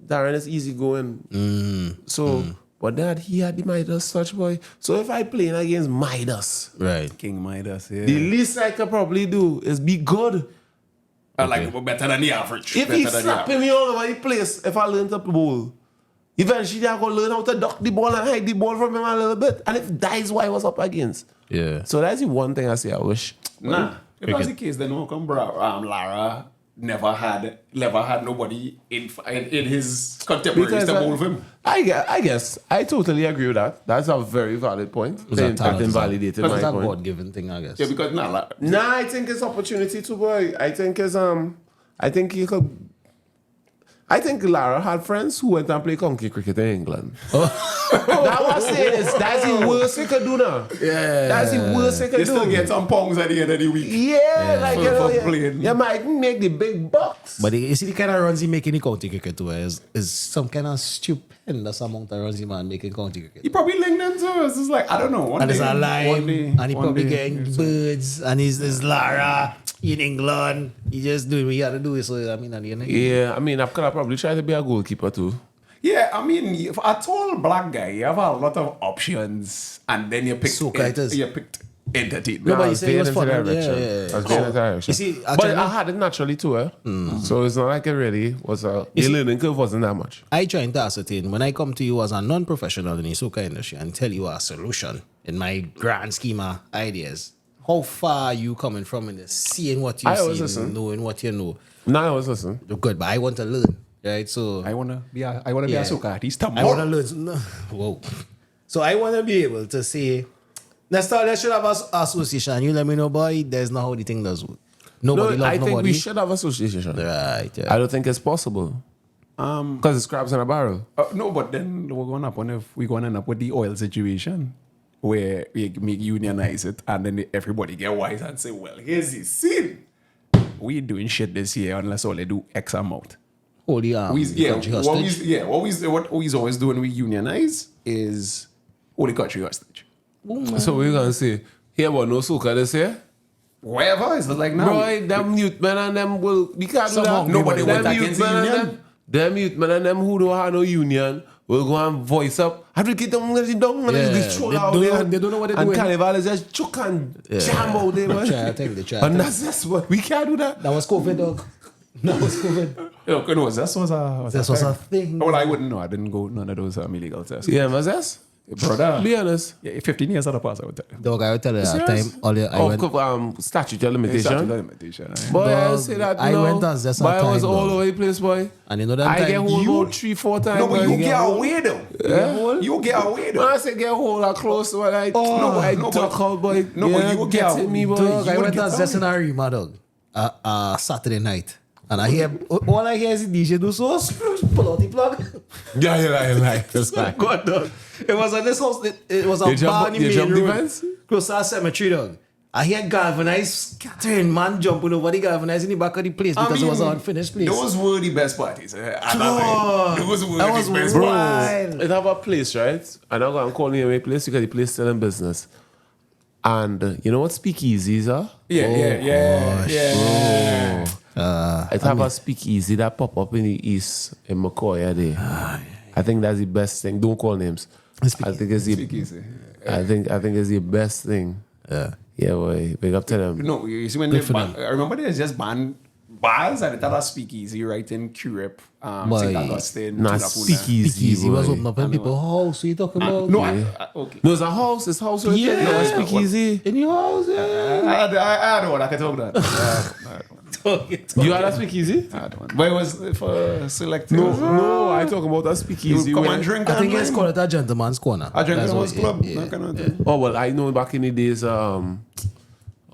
Darren is easy going. So, but that he had the Midas touch, boy. So if I playing against Midas, Right. King Midas, yeah. the least I could probably do is be good. Like better than the average. If Better he's than the slapping me all over the place, if I learn to bowl, eventually I'm going to learn how to duck the ball and hide the ball from him a little bit. And if that is what I was up against. Yeah. So that's the one thing I say I wish. Nah, if that's the case, then how come Lara never had nobody in his contemporaries to bowl with him? I guess I totally agree with that. That's a very valid point. In fact, invalidated my It's a point. God-given thing, I guess. Yeah, because Nah, I think it's opportunity to boy. I think Lara had friends who went and played conky cricket in England. That was it. That's the worst we could do now. Yeah. That's the worst we could you do. still get some pongs at the end of the week. Yeah, like For you playing. might make the big bucks. But you see the kind of runs he making in county cricket too is some kind of stupendous amount of runs he man making county cricket. He probably linked them to us. It's like, I don't know. One And day, it's alive, one day, and he one probably day. getting birds, and he's Lara in England. He just doing what he had to do. So I mean, at the end of the day, Yeah, I mean, I could have probably tried to be a goalkeeper too. Yeah, I mean, for a tall black guy, you have a lot of options, and then you picked Soca it is. you picked entertainment. No, but I you was say it veering was into fun. that Yeah, direction. yeah. I was veering into that direction. You see, but actually- I had it naturally too, So it's not like it really was the learning curve wasn't that much. I trying to ascertain when I come to you as a non-professional in the soca industry and tell you a solution in my grand scheme of ideas. How far are you coming from in this? Seeing what you I always see, listen. knowing what you know. Now I was listening. Good, but I want to learn, right? So I wanna be a soca artist. I want to learn. No. Whoa. So I want to be able to say, let's should have an association. You let me know, boy. There's not how the thing does work. Nobody No, love I think nobody. we should have association. Right. Yeah. I don't think it's possible. Because it's crabs in a barrel. No, but then we're going to end up with the oil situation where we make unionize it, and then everybody get wise and say, well, here's the scene. We ain't doing shit this year unless all they do X amount. Holy country hostage. What we's always doing when we unionize is hold the country hostage. So we're going to say, here, what, no soca this year? Wherever is like now. Boy, them youth men and them will, we can't do Somehow that. nobody Them went youth against the men and union. them youth men and them who don't have no union will go and voice up. How do we get them down and just throw They out don't there? know- they don't know what they're and doing. Carnival is just choke and jam out there, man. They try. And that's what we can't do that. That was COVID, dog. That was COVID. No, that was a thing. Well, I wouldn't know. I didn't go none of those illegal tests. Yeah, Mazes? Brother. Be honest. Yeah, 15 years out of pass, I would tell you. Dog, I will tell you that Serious? time. I went. Statute of limitation. Statute of limitation, eh? Boy, I Dog, say that I no. went as just a Boy, I was time, all dog. over the place, boy. And you know that I time. get home you- about 3-4 times. No, but boy. you get away though. You get away When though. I say get hold of close, when I no, duck but- out, boy. no, but Yeah, you get get- at me, boy. Dog, I would went get as just in a Rima, dog. Saturday night. And I hear, all I hear is the DJ do so, pull out the plug. Yeah, you lie. It's like, God, dog. It was on this house, it was a You jump- bar in the you main jump the road, fence? close to a cemetery, dog. I hear galvanized scattering, man jumping over the galvanized in the back of the place because it was an unfinished place. Those were the best parties. At that Dog, time. Those were that the was best wild. parties. It have a place, right? And I'm going to call you my place because the place still in business. And you know what speakeasies are? Yeah. It have a speakeasy that pop up in the east in McCoy there. I think that's the best thing. Don't call names. I think it's the Speakeasy. I think it's the best thing. Yeah, boy. Big up to them. No, you see when they ban, I remember they just banned Baz and that speakeasy right in Curip, Boy. St. Augustine, Not Tudapuna. speakeasy. was boy. open up in people's house. What you talking about? No, okay. No, it's a house. It's house right there. No, Yeah. speakeasy. In your house, yeah. I don't want to talk that. You had a speakeasy? I don't want. But it was for selective. No, I talk about a speakeasy. You come where- and drink. I think and it's wine. called it a gentleman's corner. A gentleman's That's club. what- yeah, That kind of yeah. thing. Oh, well, I know back in the days, oh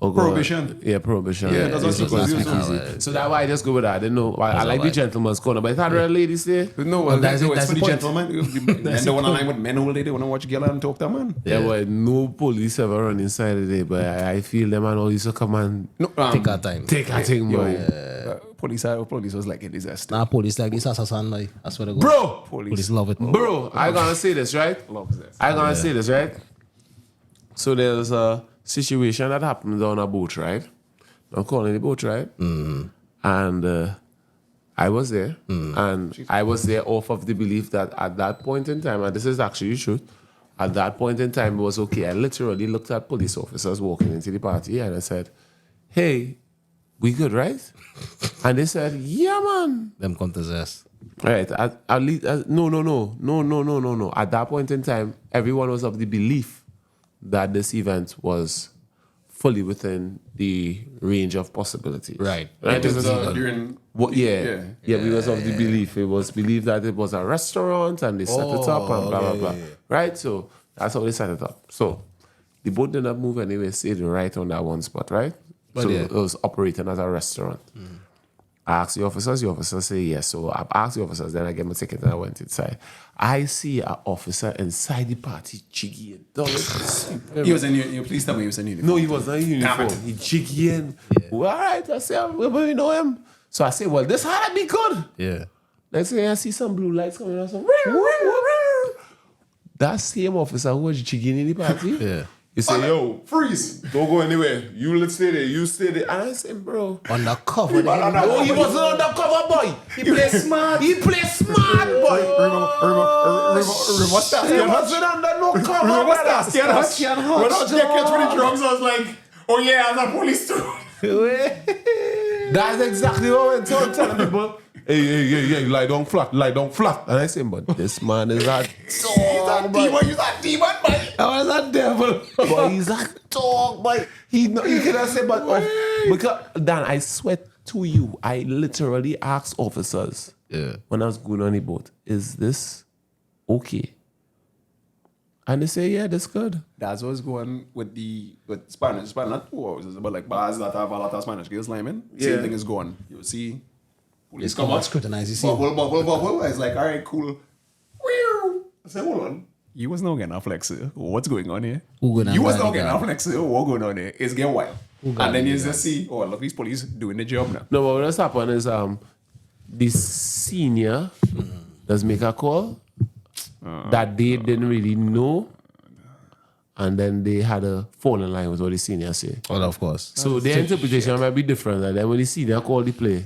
God. Prohibition. Yeah, prohibition. Yeah, that's what It's a speakeasy is. speakeasy. So that's why I just go with that. I didn't know. I like the alright. gentleman's corner, but it's had real ladies there. No, well, that's that's, it- that's for the the point. gentlemen. Men don't want to line with men all day. They want to watch girl and talk to a man. Yeah, but no police ever run inside the day. But I feel them and all used to come and No, Take our time. take a thing, boy. Police was like a disaster. Nah, police like this assassin, like, I swear to God. Bro, Police love it. bro, I gonna say this, right? Loves this. I gonna say this, right? So there's a situation that happened on a boat, right? I'm calling the boat, right? And I was there, and I was there off of the belief that at that point in time, and this is actually true, at that point in time it was okay. I literally looked at police officers walking into the party, and I said, "Hey, we good, right?" And they said, "Yeah, man." Them come to zest. Right. At least, no. At that point in time, everyone was of the belief that this event was fully within the range of possibilities. Right. Right. It was This is- during. What, yeah. We was of the belief. It was believed that it was a restaurant and they set it up and blah, blah, blah. Right? So that's how they set it up. So the boat did not move anyway, stayed right on that one spot, right? But so yeah. it was operating as a restaurant. I asked the officers say yes. So I asked the officers, then I get my ticket and I went inside. I see an officer inside the party jiggying. He was in your. Please tell me he was in uniform. No, he was not in uniform. Damn it. He jiggying. Well, all right, I say, we know him. So I say, well, this had to be good. Yeah. Next thing I see some blue lights coming out. That same officer who was jigging in the party. Yeah. He said, yo, Freeze. don't go anywhere. You let's stay there. You stay there. And I said, bro. Undercover. No, he wasn't undercover, boy. He played smart. He played smart, boy. Remember what's that? He wasn't under no cover. Remember what's that? brother. Scared us. When I was catch with the drugs, I was like, oh yeah, I was a police too. That's exactly what I went on telling people. Hey, lie down flat. And I say, but this man is a dog, boy. He's a demon, boy. I was a devil. But he's a dog, boy. He cannot say, but because Dan, I swear to you, I literally asked officers when I was going on the boat, is this okay? And they say, yeah, that's good. That's what's going with Spanish. Spanish, not 2 hours, but like bars that have a lot of Spanish girls linemen. Yeah. Same thing is going. You see, police come come out, out, scrutinize the scene. bubble. It's like, all right, cool. I said, hold on. You was not getting a flex. What's going on here? Who gonna You was guide not the getting guy? a flex. What's going on here? It's getting wild. guide And then the you just see, oh, look, these police doing the job now. No, but what's happened is the senior does make a call that they didn't really know. And then they had a fall in line with what the senior said. Well, of course. So their interpretation might be different. And then when the senior called the play,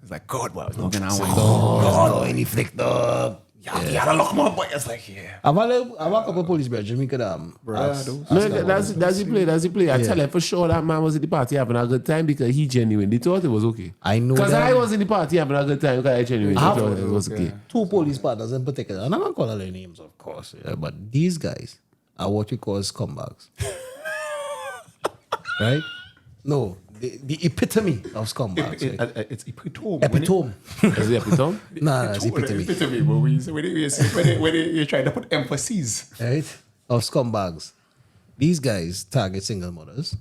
It's like, God, well, it's not getting out. God, any flicked up. Yeah, you gotta lock my boy. It's like, yeah. I've had a couple of police brethren. We could ask that's the play. I tell you for sure that man was in the party having a good time because he genuinely thought it was okay. I know Because that. I was in the party having a good time because I genuinely thought it was okay. two police partners in particular, and I'm not calling their names, of course, but these guys are what you call scumbags. Right? No, the epitome of scumbags. right? It's epitome. Epitome. Is it epitome? Nah, it's epitome. Epitome, but when you're trying to put emphases. Right? Of scumbags. These guys target single mothers.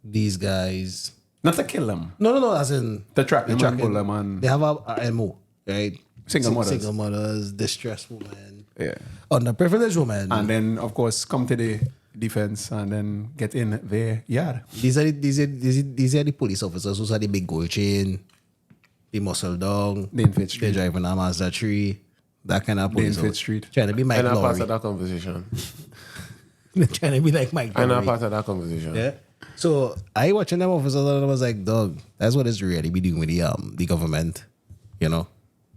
These guys. Not to kill them. No, as in. To track them and tracking- pull them and... They have a MO, right? Single mothers. Single mothers, distressed women, Yeah. underprivileged women. And then, of course, come to the defense and then get in their yard. These are the police officers who are the big gold chain, the muscle dog, The Infit Street. they're driving a Mazda 3, that kind of police. Infit officer. Street. Trying to be Mike I'm not part Lowry. of that conversation. Trying to be like Mike I'm not Lowry. part of that conversation. Yeah. So I watching them officers and I was like, dog, that's what it's really be doing with the government, you know,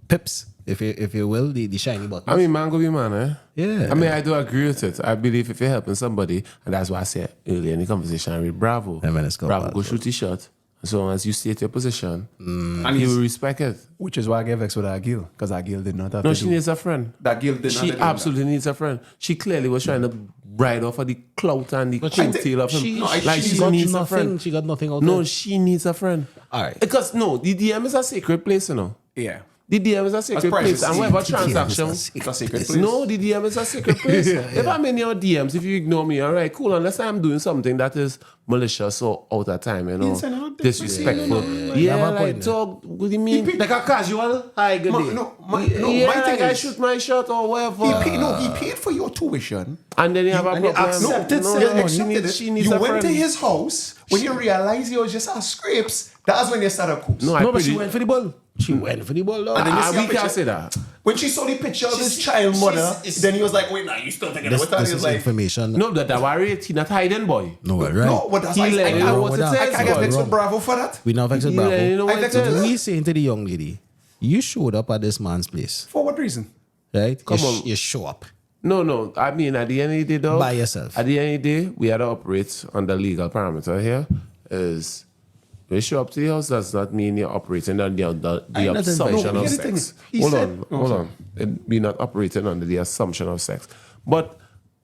pips, if you will, the shiny buttons. I mean, man go be man, eh? Yeah. I mean, I do agree with it. I believe if you're helping somebody, and that's why I said earlier in the conversation with Bravo, I mean, it's got Bravo bad, go so. shoot his shot, As long as you state your position, And he he's, will respect it. which is why I gave X with Agil, because Agil did not have No, to she do. needs a friend. That Gil did not She have to do absolutely needs a friend. She clearly was trying to ride off of the clout and the coattail of him. She, Like she got needs a nothing. friend. She got nothing out No, of it. she needs a friend. All right. Because no, the DM is a sacred place, you know. that. Yeah. The DM is a sacred place, privacy. and whatever DM is a transaction. It's a secret place. No, the DM is a secret place. If I'm in your DMs, if you ignore me, all right, cool. Unless I'm doing something that is malicious or out of time, you know, Yes, I know. disrespectful. You Yeah, have a like point. talk. What do you mean? Like a casual. Hi, good day. My Yeah, thing like I is, shoot my shot or whatever. he paid for your tuition. And then you have a and you problem. accepted No, said no, money. she needs, she needs You a went friend. to his house when you realized you was just a scrapes. That's when you started coops. No, I No, but she pretty- went for the ball. She went for the ball, though. And then you Ah, see a we picture. can't say that. When she saw the picture of his child mother, then he was like, "Wait, now you still thinking This, about that?" this He was is like, information. No, that worry, he not hiding, boy. No, right? "No, but that's He why let you know what it I is, I can't get boy. vexed with wrong. Bravo for that." We now vex with Yeah, Bravo. you know what I vex it with is? We saying to the young lady, you showed up at this man's place, For what reason? right? Come you, on. you show up. No. I mean, at the end of the day, though, By yourself. At the end of the day, we had to operate under legal parameter here. Is when you show up to the house, does not mean you're operating under the nothing assumption by- of Here's the thing. sex. He Hold said- on, hold on. We're not operating under the assumption of sex. But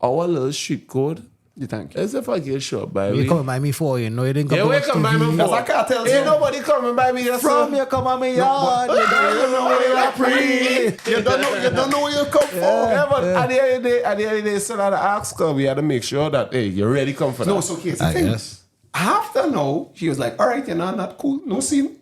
our little street code You think? is if I get show up by You me. come by me for you know you didn't come Yeah, to we watch come by me TV. That's for. a cartel Ain't zone. nobody coming by me. That's From you come on me yard. You don't know where you're free. You don't know where you come from. Yeah, but at the end of the day, so that I asked her, we had to make sure that, hey, you're ready to come for that. No, so here's the I thing. guess. After no, she was like, "All right, you're not cool, no scene."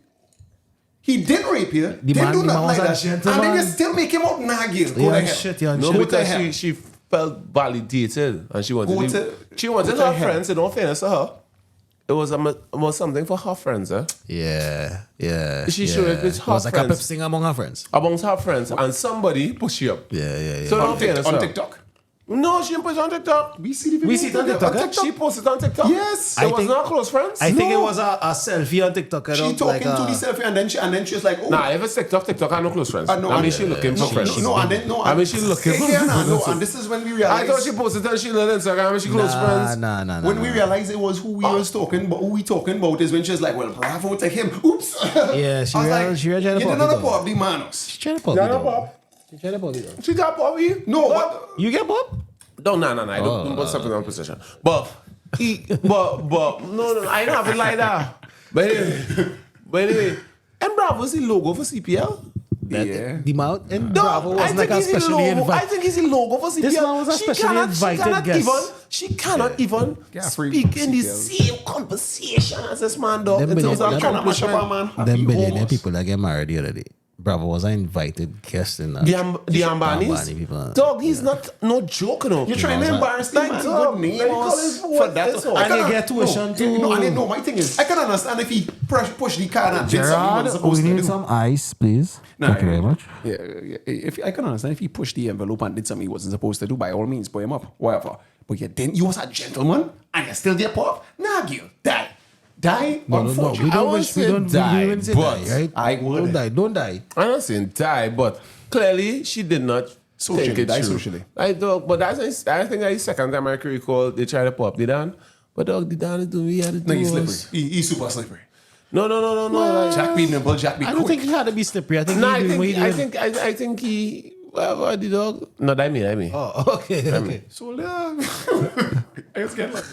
He didn't rape you. The Didn't man- do the nothing man was like a that. gentleman. And then you still make him out nagil. Go Yeah, to and hell. shit, yeah, and No, shit. Go to because hell. she felt validated and she wanted Go to, to- she wanted go to her hell. friends, in all fairness to her. It was something for her friends, eh? Yeah. She yeah. showed it with It her was like a pep friends. thing among her friends. Amongst her friends, and somebody pushed you up. Yeah. So On don't fairness TikTok. to On her. TikTok. No, she didn't put it on TikTok. We see the video. We see it on TikTok, She posted on TikTok. Yes. It I was think- not close friends. I think it No. was a selfie on TikTok. I She don't talking like to the selfie and then she was like, "Oh, Nah, if it's TikTok, I no close friends. no, I mean, and- she looking for friends. no, and then no." I mean, she looking for Yeah, friends. no, and this is when we I realized. thought she posted on she on Instagram and she close friends. Nah. When we realized it was who we was talking about, who we talking about is when she was like, "Well, bravo to him." Oops. Yeah, she I was real- like, she real you trying to did pop not it pop the manos. She tried to pop Yeah, it no down. pop. She tried to pop it down. She got Bobby. No, but You get pop? No. I don't put something on position. But no, I don't have it like that. But anyway, and Bravo's the logo for CPL. yeah. The mouth and No, Bravo was I like think a he's the specially logo. I invited. think he's the logo for CPL. This man was a specially invited guest. She cannot even Yeah, free speak in the CPL. same conversation as this man, dog. Them In terms billion- of them- accomplishment. Them billionaire people that get married the other day. Bravo was an invited guest in that. The Ambani Ambanis, people. dog. He's not no joke, no. You're trying to embarrass the Like, man. dog, Good name like, us call him for what that. this one. I And you cannot- get tuition no, too. No, I didn't know. My thing is, I can understand if he push the card and did something he wasn't supposed to do. ice, please. Thank you very much. Yeah, if I can understand if he pushed the envelope and did something he wasn't supposed to do, by all means, put him up, whatever. But you was a gentleman and you're still there, pop. Nah, Gil, die. Die, No. unfortunately. We I don't won't wish, say we don't die, even say but die, right? I would. Don't die. I'm not saying die, but clearly she did not Socially, think it die through. socially. I dog, but I think that's the second time I can recall they tried to pop the Dan. But dog, the Dan is doing we had to No, do he's was- slippery. He's super slippery. No. Like, Jack be nimble, Jack be I don't quick. think he had to be slippery. I think no, he I doing what he think doing. I think he what the dog. No, that me. Oh, okay. So, yeah. I was getting like,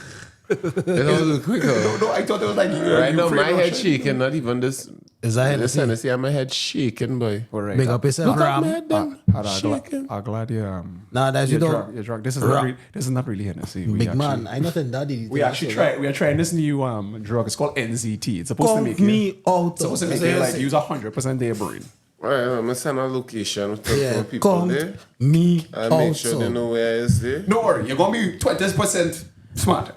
It was a little quicker. no, I thought it was like you. Right now, my Ukraine head Russia. shaking. Not even this. Is that This Hennessy? Hennessy, my head shaking, boy. All right. Big up yourself, Look at my Ram. head, them shaking. I'm glad you Nah, that's you you're don't. drunk. You're drunk. This Ra- is not really Hennessy. We Big actually- man, I nothing daddy. We actually we are trying this new drug. It's called NZT. It's supposed to Count make me you out. supposed to make you like use 100% their brain. Right, I'm gonna send a location to Yeah, people count there. me And out. make sure they know where I is there. Don't worry, you're gonna be 20% smarter.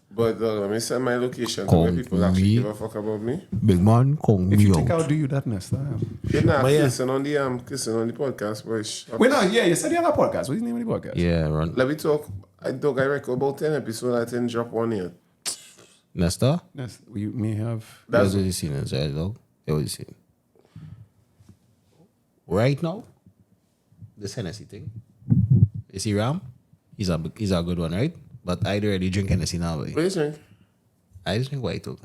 But let me send my location to where Count people actually me. give a fuck about me. Big man, count If me you think out. I'll do you that next time. You're not But yeah. kissing on the podcast, boy. Wait, no, yeah, you said you had a podcast. What's the name of the podcast? Yeah, run. Let me talk. I record about 10 episodes. I didn't drop one yet. Nesta? Yes, we may have. That's what you seen inside, dog. That's what you seen. Right now, this Hennessy thing. You see Ram? He's a good one, right? But I'd already drink Hennessy now, boy. What do you think? I just drink white oak.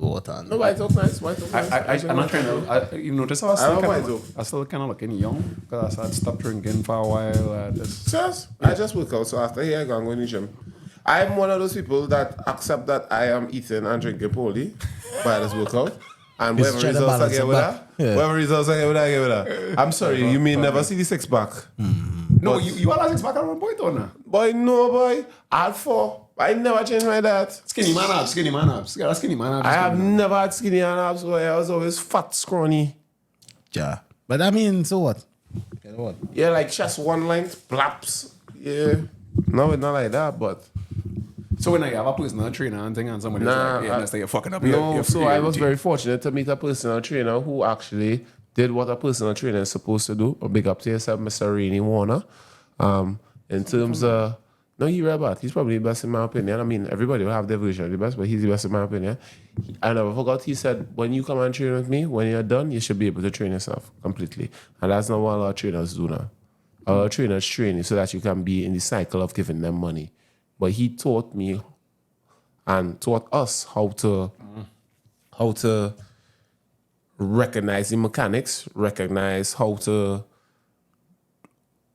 Water. No, white oak nice. White oak nice. I'm not trying to. You notice how I still kind of looking young because I stopped drinking for a while. I just work out. So after here, I go and go in the gym. I'm one of those people that accept that I am eating and drinking poorly, but I just work out. And It's whatever trying to results I balance get it with back. that, Yeah. whatever results I get with that, I get with that. I'm sorry, you may never see the six pack. No, you are six pack at one point or not? Boy, no, boy. I had 4. I never changed my diet. Skinny man abs. Yeah, skinny man abs. I have never had skinny and abs, boy. I was always fat, scrawny. Yeah. But I mean, so what? You know what? Yeah, like chest one length, plaps. Yeah. No, it's not like that, but So when I have a personal trainer and thing and somebody's Nah, like, yeah, that's like you're fucking up. no. So I was routine. very fortunate to meet a personal trainer who actually did what a personal trainer is supposed to do. A big up to yourself, Mr. Rainey Warner. In terms of, no, he's right back. He's probably the best in my opinion. I mean, everybody will have their version of the best, but he's the best in my opinion. I never forgot, he said, when you come and train with me, when you're done, you should be able to train yourself completely. And that's not what a lot of trainers do now. A lot of trainers train you so that you can be in the cycle of giving them money. But he taught me and taught us how to recognize the mechanics, recognize how to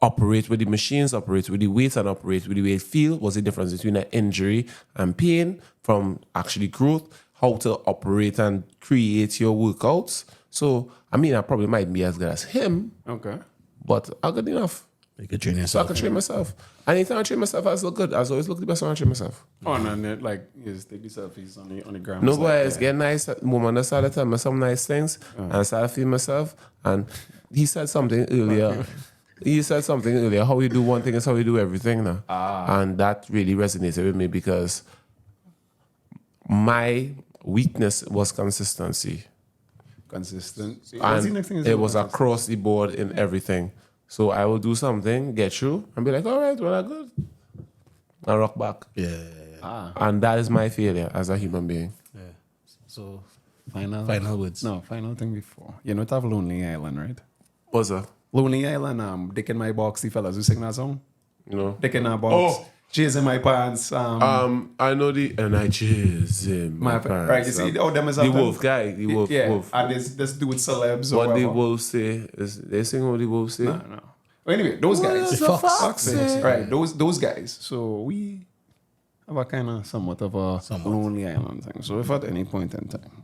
operate with the machines, operate with the weight, and operate with the way it feels. What's the difference between an injury and pain from actually growth? How to operate and create your workouts. So, I mean, I probably might be as good as him, Okay. but I'm good enough. You could train So I yourself. can train myself. Anytime I train myself, I look good. I always look the best when I train myself. Oh, and then like, you just take the selfies on the ground. No, boy, it's getting nice. Woman that started telling me some nice things, and I started feeling myself. And he said something earlier. How you do one thing is how you do everything now. And that really resonated with me because my weakness was consistency. Consistent. And it was across the board in everything. So I will do something, get through, and be like, all right, well, I'm good. And rock back. Yeah. And that is my failure as a human being. So, Final words. No, final thing before. You know, to have Lonely Island, right? What's that? Lonely Island, Dick in My Box, the fellas who sing that song. No. Dick in My Box. Oh. Jizz in My Pants. I know and I cheers him. Right, you see, them is the wolf guy, the wolf. Yeah, wolf. and this dude celebs or What the whatever. wolves say is they sing what the wolves say. No. Well, anyway, those guys. does the fox say? Right, those guys. So we have a kind of somewhat of a Lonely Island thing. So if at any point in time,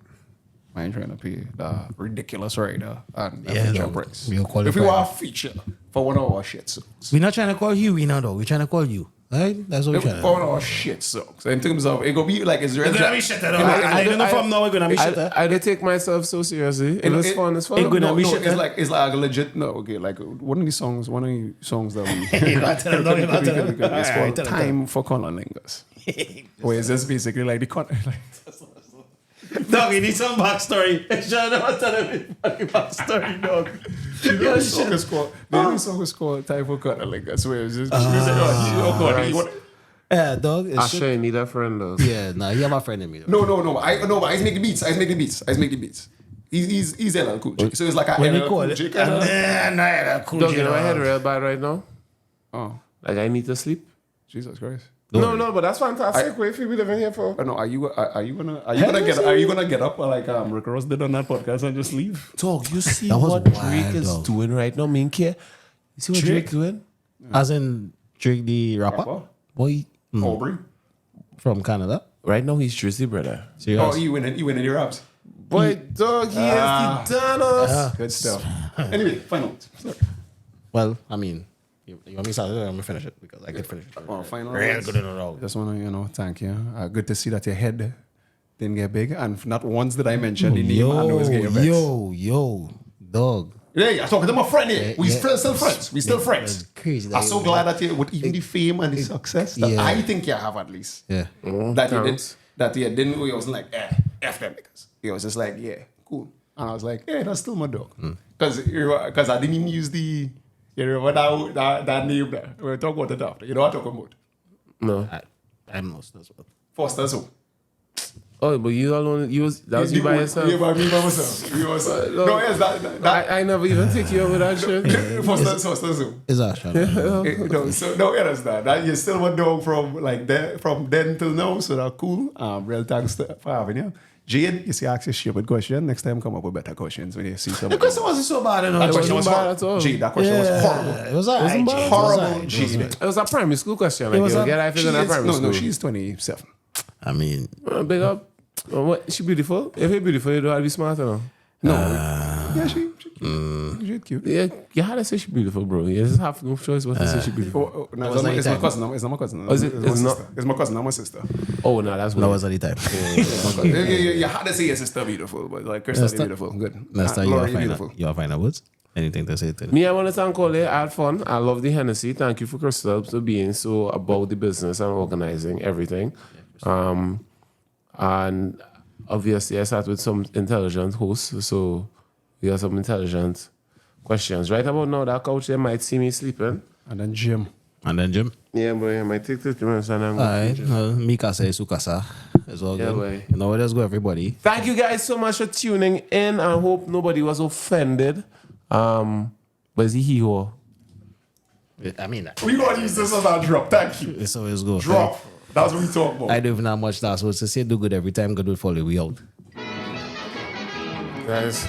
I ain't trying to pay the ridiculous rider and the feature dog. price. We'll call it If we want Friday. a feature for one of our shit songs. We're not trying to call you, we know though. We're trying to call you. Right? That's what we're trying to For do. one of our shit songs. In terms of, it gonna be like Israel. I don't know from now we're gonna be shit. I don't take myself so seriously. If it's fun, it's fun. it gonna No, be no, shit, it's like a legit. No, okay, like one of the songs that we. Tell them. It's called "Time for Cunnilingus." Where it's just basically like the Dog, you need some backstory. Should never tell him fucking backstory, dog. the song is called. The song is called "Time for Cunnilingus." Where it's just oh god, you want- Yeah, dog. It's I sure need a friend though. yeah, nah, you have a friend in me. Though. no. But I make the beats. I make the beats. He's LL Cool J. So it's like a When you LL call Cool it, J kind of. cool. Dog, you know my head real bad right now. Oh, Like I need to sleep. Jesus Christ. No, but that's fantastic. Wait for you living here for. No, are you gonna get up like Rick Ross did on that podcast and just leave? Dog, you see That was what wild, Drake is dog. doing right now, mean care? You see what Drake doing? As in Drake the rapper? Boy, Aubrey. From Canada. right now he's Drizzy, brother. Serious? Oh, you winning your raps. Boy, dog, he is the Thanos. Good stuff. Anyway, final. Sorry. Well, I mean, you want me to start it? I'm gonna finish it because I can finish it. Oh, final. Real words. good in a row. Just want to, thank you. Good to see that your head didn't get big. And not once did I mention the name and I was getting vexed. Yo, dog. Yeah, I'm talking to my friend here. We Yeah. still friends. We still friends. That's crazy. I'm so glad that you, with even the fame and the success that yeah. I think you have at least. Yeah. That you didn't, he wasn't like, F them niggas. He was just like, yeah, cool. And I was like, yeah, that's still my dog. Because I didn't even use the, you remember that name there? We were talking about it after. You know what I'm talking about? No. I'm lost as well. Foster's home. Oh, but you alone, that was you by yourself? Yeah, by me by myself. You myself. No, yes, that I never even take you over that shit. first Zoom. Is that shut up? No, so no, you understand that you still went down from then till now, so that's cool. Real thanks for having you. Jade, you see, ask a stupid question. Next time, come up with better questions when you see something. The question wasn't so bad, you know. That It question wasn't was bad horrible. at all. Jade, that question was horrible. It was all right, Jade. Horrible, It Jade. It was a primary school question. Like, was you a- get I feel in a primary school. No, she's 27. I mean, Big up. What? She beautiful? If you're beautiful, you don't have to be smart, no? No. Yeah, she cute. She's cute. Yeah, you had to say she's beautiful, bro. You just have no choice but to say she's beautiful. No, was it's my anytime. cousin. It's not my cousin. Oh, is it? It's my It's not? sister. It's my cousin, not my sister. Oh, no, that's that weird. was at the time. You had to say your sister beautiful, but like Crystal That's beautiful. Good. Next time Laurie you are beautiful. fine. You are fine words. Anything to say to them? Me, I want to thank Ole. I had fun. I love the Hennessy. Thank you for Crystal for being so about the business and organizing everything. And obviously, I sat with some intelligent hosts, so we have some intelligent questions. Right about now, that couch, they might see me sleeping. And then Jim. And then Jim. Yeah, boy, I might take 30 minutes and I'm Alright. Mi casa es su casa. It's all Yeah, good. boy. You know where let's go, everybody. Thank you guys so much for tuning in. I hope nobody was offended. But is he here? I mean, We gonna use this as a drop. Thank you. it's always good. Drop. That's what we talk about. I don't even have much last words to say. Do good every time. God will follow we out. Guys,